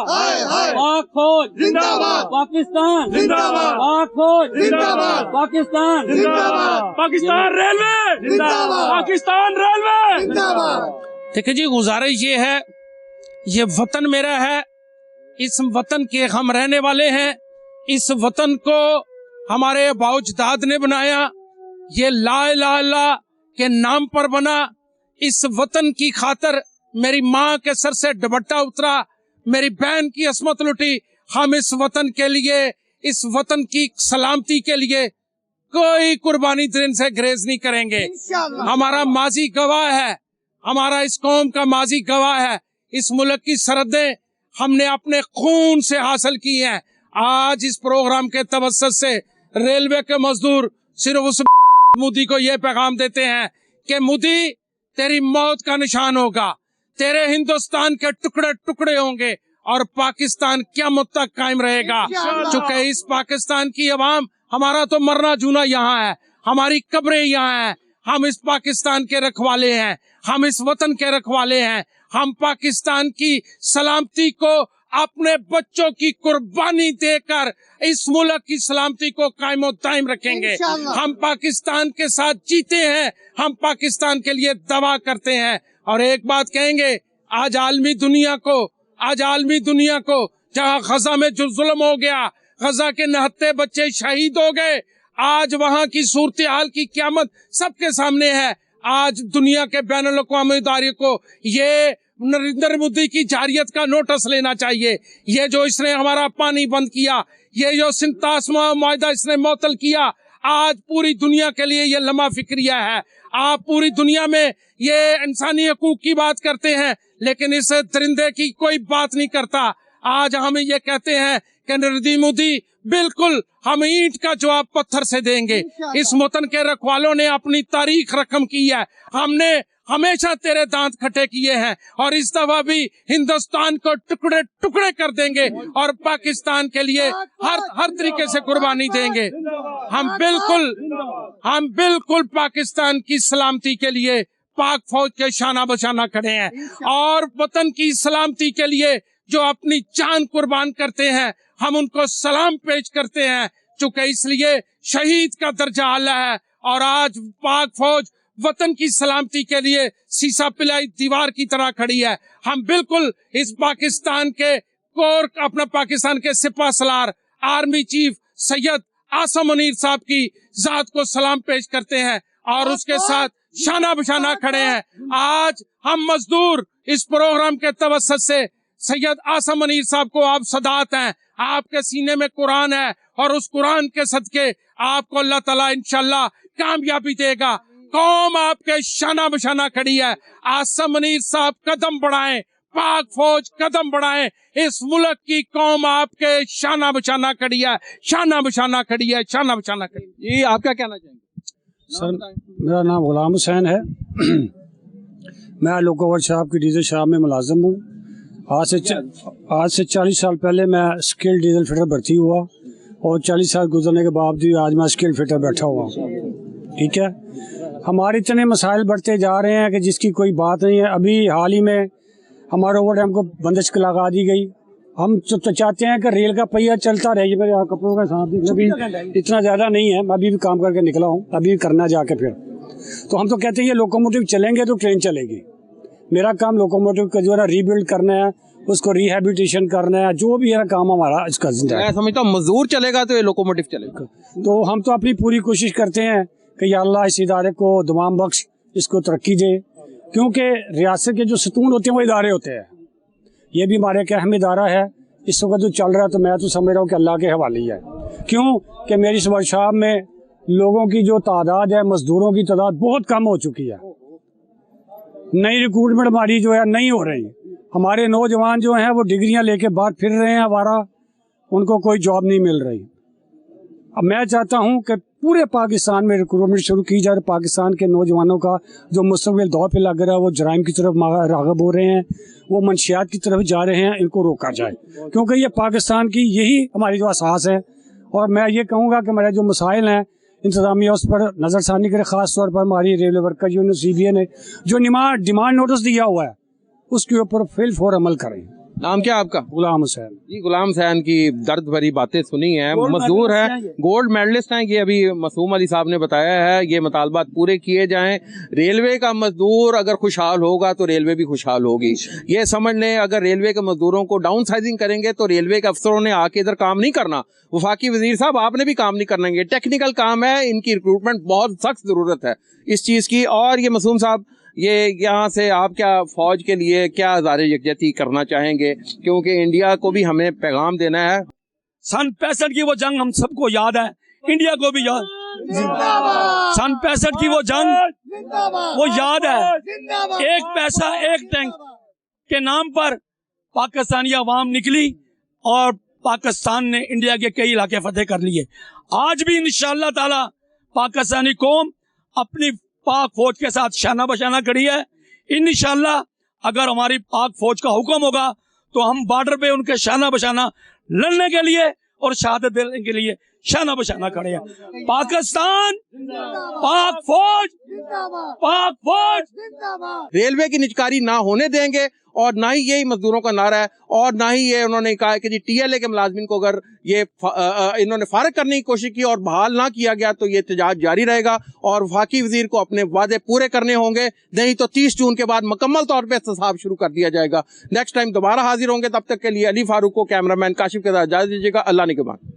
पाक फौज जिंदाबाद, पाकिस्तान जिंदाबाद, पाक फौज जिंदाबाद, पाकिस्तान जिंदाबाद, पाकिस्तान रेलवे जिंदाबाद, पाकिस्तान रेलवे जिंदाबाद। देखिए जी, गुजारिश ये है, ये वतन मेरा है, इस वतन के हम रहने वाले हैं, इस वतन को हमारे बाउजदाद ने बनाया, ये ला इलाहा इल्लल्लाह के नाम पर बना। इस वतन की खातर मेरी माँ के सर से दुपट्टा उतरा, मेरी बहन की असमत लुटी। हम इस वतन के लिए, इस वतन की सलामती के लिए कोई कुर्बानी दिन से ग्रेज नहीं करेंगे। हमारा माजी गवाह है, हमारा इस कौम का माजी गवाह है। इस मुल्क की सरहदें हमने अपने खून से हासिल की हैं। आज इस प्रोग्राम के तवज्जुह से रेलवे के मजदूर सिर्फ उस मोदी को यह पैगाम देते हैं कि मोदी तेरी मौत का निशान होगा, तेरे हिंदुस्तान के टुकड़े टुकड़े होंगे और पाकिस्तान क़यामत तक कायम रहेगा। चूंकि इस पाकिस्तान की अवाम, हमारा तो मरना जूना यहाँ है, हमारी कब्रें यहाँ हैं, हम इस पाकिस्तान के रखवाले हैं, हम इस वतन के रखवाले हैं। हम पाकिस्तान की सलामती को अपने बच्चों की कुर्बानी देकर इस मुल्क की सलामती को कायम और दायम रखेंगे। हम पाकिस्तान के साथ जीते हैं, हम पाकिस्तान के लिए दवा करते हैं। और एक बात कहेंगे, आज आलमी दुनिया को जहाँ गजा में जो जुल्म हो गया, गजा के 69 बच्चे शहीद हो गए, आज वहाँ की सूरत हाल की क़यामत सबके सामने है। आज दुनिया के बैनुल अक़वामी इदारे को ये नरेंद्र मोदी की जारियत का नोटिस लेना चाहिए। ये जो इसने हमारा पानी बंद किया, ये जो सिंतास मुआहदा इसने मुअत्तल किया, आज पूरी दुनिया के लिए ये लम्हा फिक्रिया है। आप पूरी दुनिया में ये इंसानी हकूक की बात करते हैं, लेकिन इस दरिंदे की कोई बात नहीं करता। आज हम ये कहते हैं कि नरेंद्र मोदी, बिल्कुल हम ईंट का जवाब पत्थर से देंगे। इस वतन के रखवालों ने अपनी तारीख रकम की है, हमने हमेशा तेरे दांत खट्टे किए हैं और इस दफा भी हिंदुस्तान को टुकड़े टुकड़े कर देंगे और पाकिस्तान के लिए हर तरीके से कुर्बानी देंगे। हम बिल्कुल पाकिस्तान की सलामती के लिए पाक फौज के शाना बशाना खड़े हैं और वतन की सलामती के लिए जो अपनी जान कुर्बान करते हैं, हम उनको सलाम पेश करते हैं। चूंकि इसलिए शहीद का दर्जा आला है और आज पाक फौज वतन की सलामती के लिए सीसा पिलाई दीवार की तरह खड़ी है। हम बिल्कुल इस पाकिस्तान के कोर, अपना पाकिस्तान के सिपा सलार आर्मी चीफ सैयद आसम मुनीर साहब की जात को सलाम पेश करते हैं और उसके साथ शाना बशाना खड़े हैं। आज हम मजदूर इस प्रोग्राम के तवज्जुह से सैयद आसम मुनीर साहब को आप सदात हैं, आपके सीने में कुरान है और उस कुरान के सदके आपको अल्लाह ताला इंशाल्लाह कामयाबी देगा। कौम आपके शाना बशाना खड़ी है। आसम मुनीर साहब कदम बढ़ाएं, पाक फौज कदम बढ़ाए। इस मुल्क की कौम आपके शाना बशाना खड़ी है, शाना बशाना खड़ी है, शाना बशाना खड़ी है। जी आप क्या कहना चाहेंगे? सर मेरा नाम गुलाम हुसैन है। मैं लोको वर्कशॉप की डीजल शॉप में मुलाजिम हूँ। आज से 40 साल पहले मैं स्किल डीजल फिटर भर्ती हुआ और 40 साल गुजरने के बावजूद आज मैं स्किल फिटर बैठा हुआ हूँ। ठीक है, हमारे इतने मसाइल बढ़ते जा रहे हैं कि जिसकी कोई बात नहीं है। अभी हाल ही में हमारे ओवर टाइम को बंदिश लगा दी गई। हम तो चाहते हैं कि रेल का पहिया चलता रहे। मेरे यहाँ कपड़ों के साथ अभी इतना ज़्यादा नहीं है, मैं अभी भी काम करके निकला हूँ, अभी भी करना जाके फिर। तो हम तो कहते हैं ये लोकोमोटिव चलेंगे तो ट्रेन चलेगी। मेरा काम लोकोमोटिव का जो है रीबिल्ड करना है, उसको रिहेबिलिटेशन करना है, जो भी है काम हमारा इसका जिंदा है। मैं समझता हूँ मजदूर चलेगा तो ये लोकोमोटिव चलेगा। तो हम तो अपनी पूरी कोशिश करते हैं कि या अल्लाह इस इदारे को दुआम बख्श, इसको तरक्की दे, क्योंकि रियासत के जो सतून होते हैं वो इदारे होते हैं। ये भी हमारे एक अहम इदारा है। इस वक्त जो चल रहा है तो मैं तो समझ रहा हूँ कि अल्लाह के हवाले ही है। क्यों कि मेरी इस वर्कशॉप में लोगों की जो तादाद है, मजदूरों की तादाद बहुत कम हो चुकी है। नई रिक्रूटमेंट हमारी जो है नहीं हो रही। हमारे नौजवान जो हैं वो डिग्रियां लेके बाहर फिर रहे हैं आवारा, उनको कोई जॉब नहीं मिल रही। अब मैं चाहता हूं कि पूरे पाकिस्तान में रिक्रूटमेंट शुरू की जाए। पाकिस्तान के नौजवानों का जो मुस्तकबिल दौर पे लग रहा है, वो जराइम की तरफ राग़िब हो रहे हैं, वो मंशियात की तरफ जा रहे हैं, इनको रोका जाए, क्योंकि ये पाकिस्तान की यही हमारी जो असास है। और मैं ये कहूँगा कि हमारे जो मसाइल हैं इंतजामिया उस पर नज़रसानी करे। ख़ास तौर पर हमारी रेलवे वर्कर यूनियन CBA ने जो डिमांड नोटिस दिया हुआ है उसके ऊपर फिल फॉर अमल करें। नाम क्या आपका? गुलाम हुसैन। जी गुलाम हुसैन की दर्द भरी बातें सुनी हैं। मजदूर हैं, गोल्ड मेडलिस्ट हैं, ये अभी मासूम अली साहब ने बताया है। ये मुतालबात पूरे किए जाएं। रेलवे का मजदूर अगर खुशहाल होगा तो रेलवे भी खुशहाल होगी। ये समझ लें, अगर रेलवे के मजदूरों को डाउन साइजिंग करेंगे तो रेलवे के अफसरों ने आके इधर काम नहीं करना। वफाकी वजीर साहब आपने भी काम नहीं करना। ये टेक्निकल काम है, इनकी रिक्रूटमेंट बहुत सख्त ज़रूरत है इस चीज़ की। और ये मासूम साहब, ये यहाँ से आप क्या फौज के लिए क्या ज़ाहिर यकजहती करना चाहेंगे, क्योंकि इंडिया को भी हमें पैगाम देना है। सन 65 की वो जंग हम सबको याद है, इंडिया को भी याद। सन 65 की वो जंग वो याद है। एक पैसा एक टैंक के नाम पर पाकिस्तानी अवाम निकली और पाकिस्तान ने इंडिया के कई इलाके फतेह कर लिए। आज भी इंशाअल्लाह ताला पाकिस्तानी कौम अपनी पाक फौज के साथ शाना बशाना खड़ी है। इंशाअल्लाह अगर हमारी पाक फौज का हुक्म होगा तो हम बॉर्डर पे उनके शाना बशाना लड़ने के लिए और शहादत देने के लिए शाना बशाना खड़े हैं। पाकिस्तान, पाक फौज, पाक फौज। रेलवे की निजकारी ना होने देंगे और ना ही यही मजदूरों का नारा है। और ना ही ये उन्होंने कहा कि जी TLA के मुलाजमिन को अगर ये इन्होंने फारग करने की कोशिश की और बहाल ना किया गया तो ये एहतजाज जारी रहेगा और वफाकी वजीर को अपने वादे पूरे करने होंगे, नहीं तो 30 जून के बाद मुकम्मल तौर पर एहतसाब शुरू कर दिया जाएगा। नेक्स्ट टाइम दोबारा हाजिर होंगे, तब तक के लिए अली फारूक को कैमरामैन काशिफ के साथ इजाजत दीजिएगा। अल्लाह निगहबान।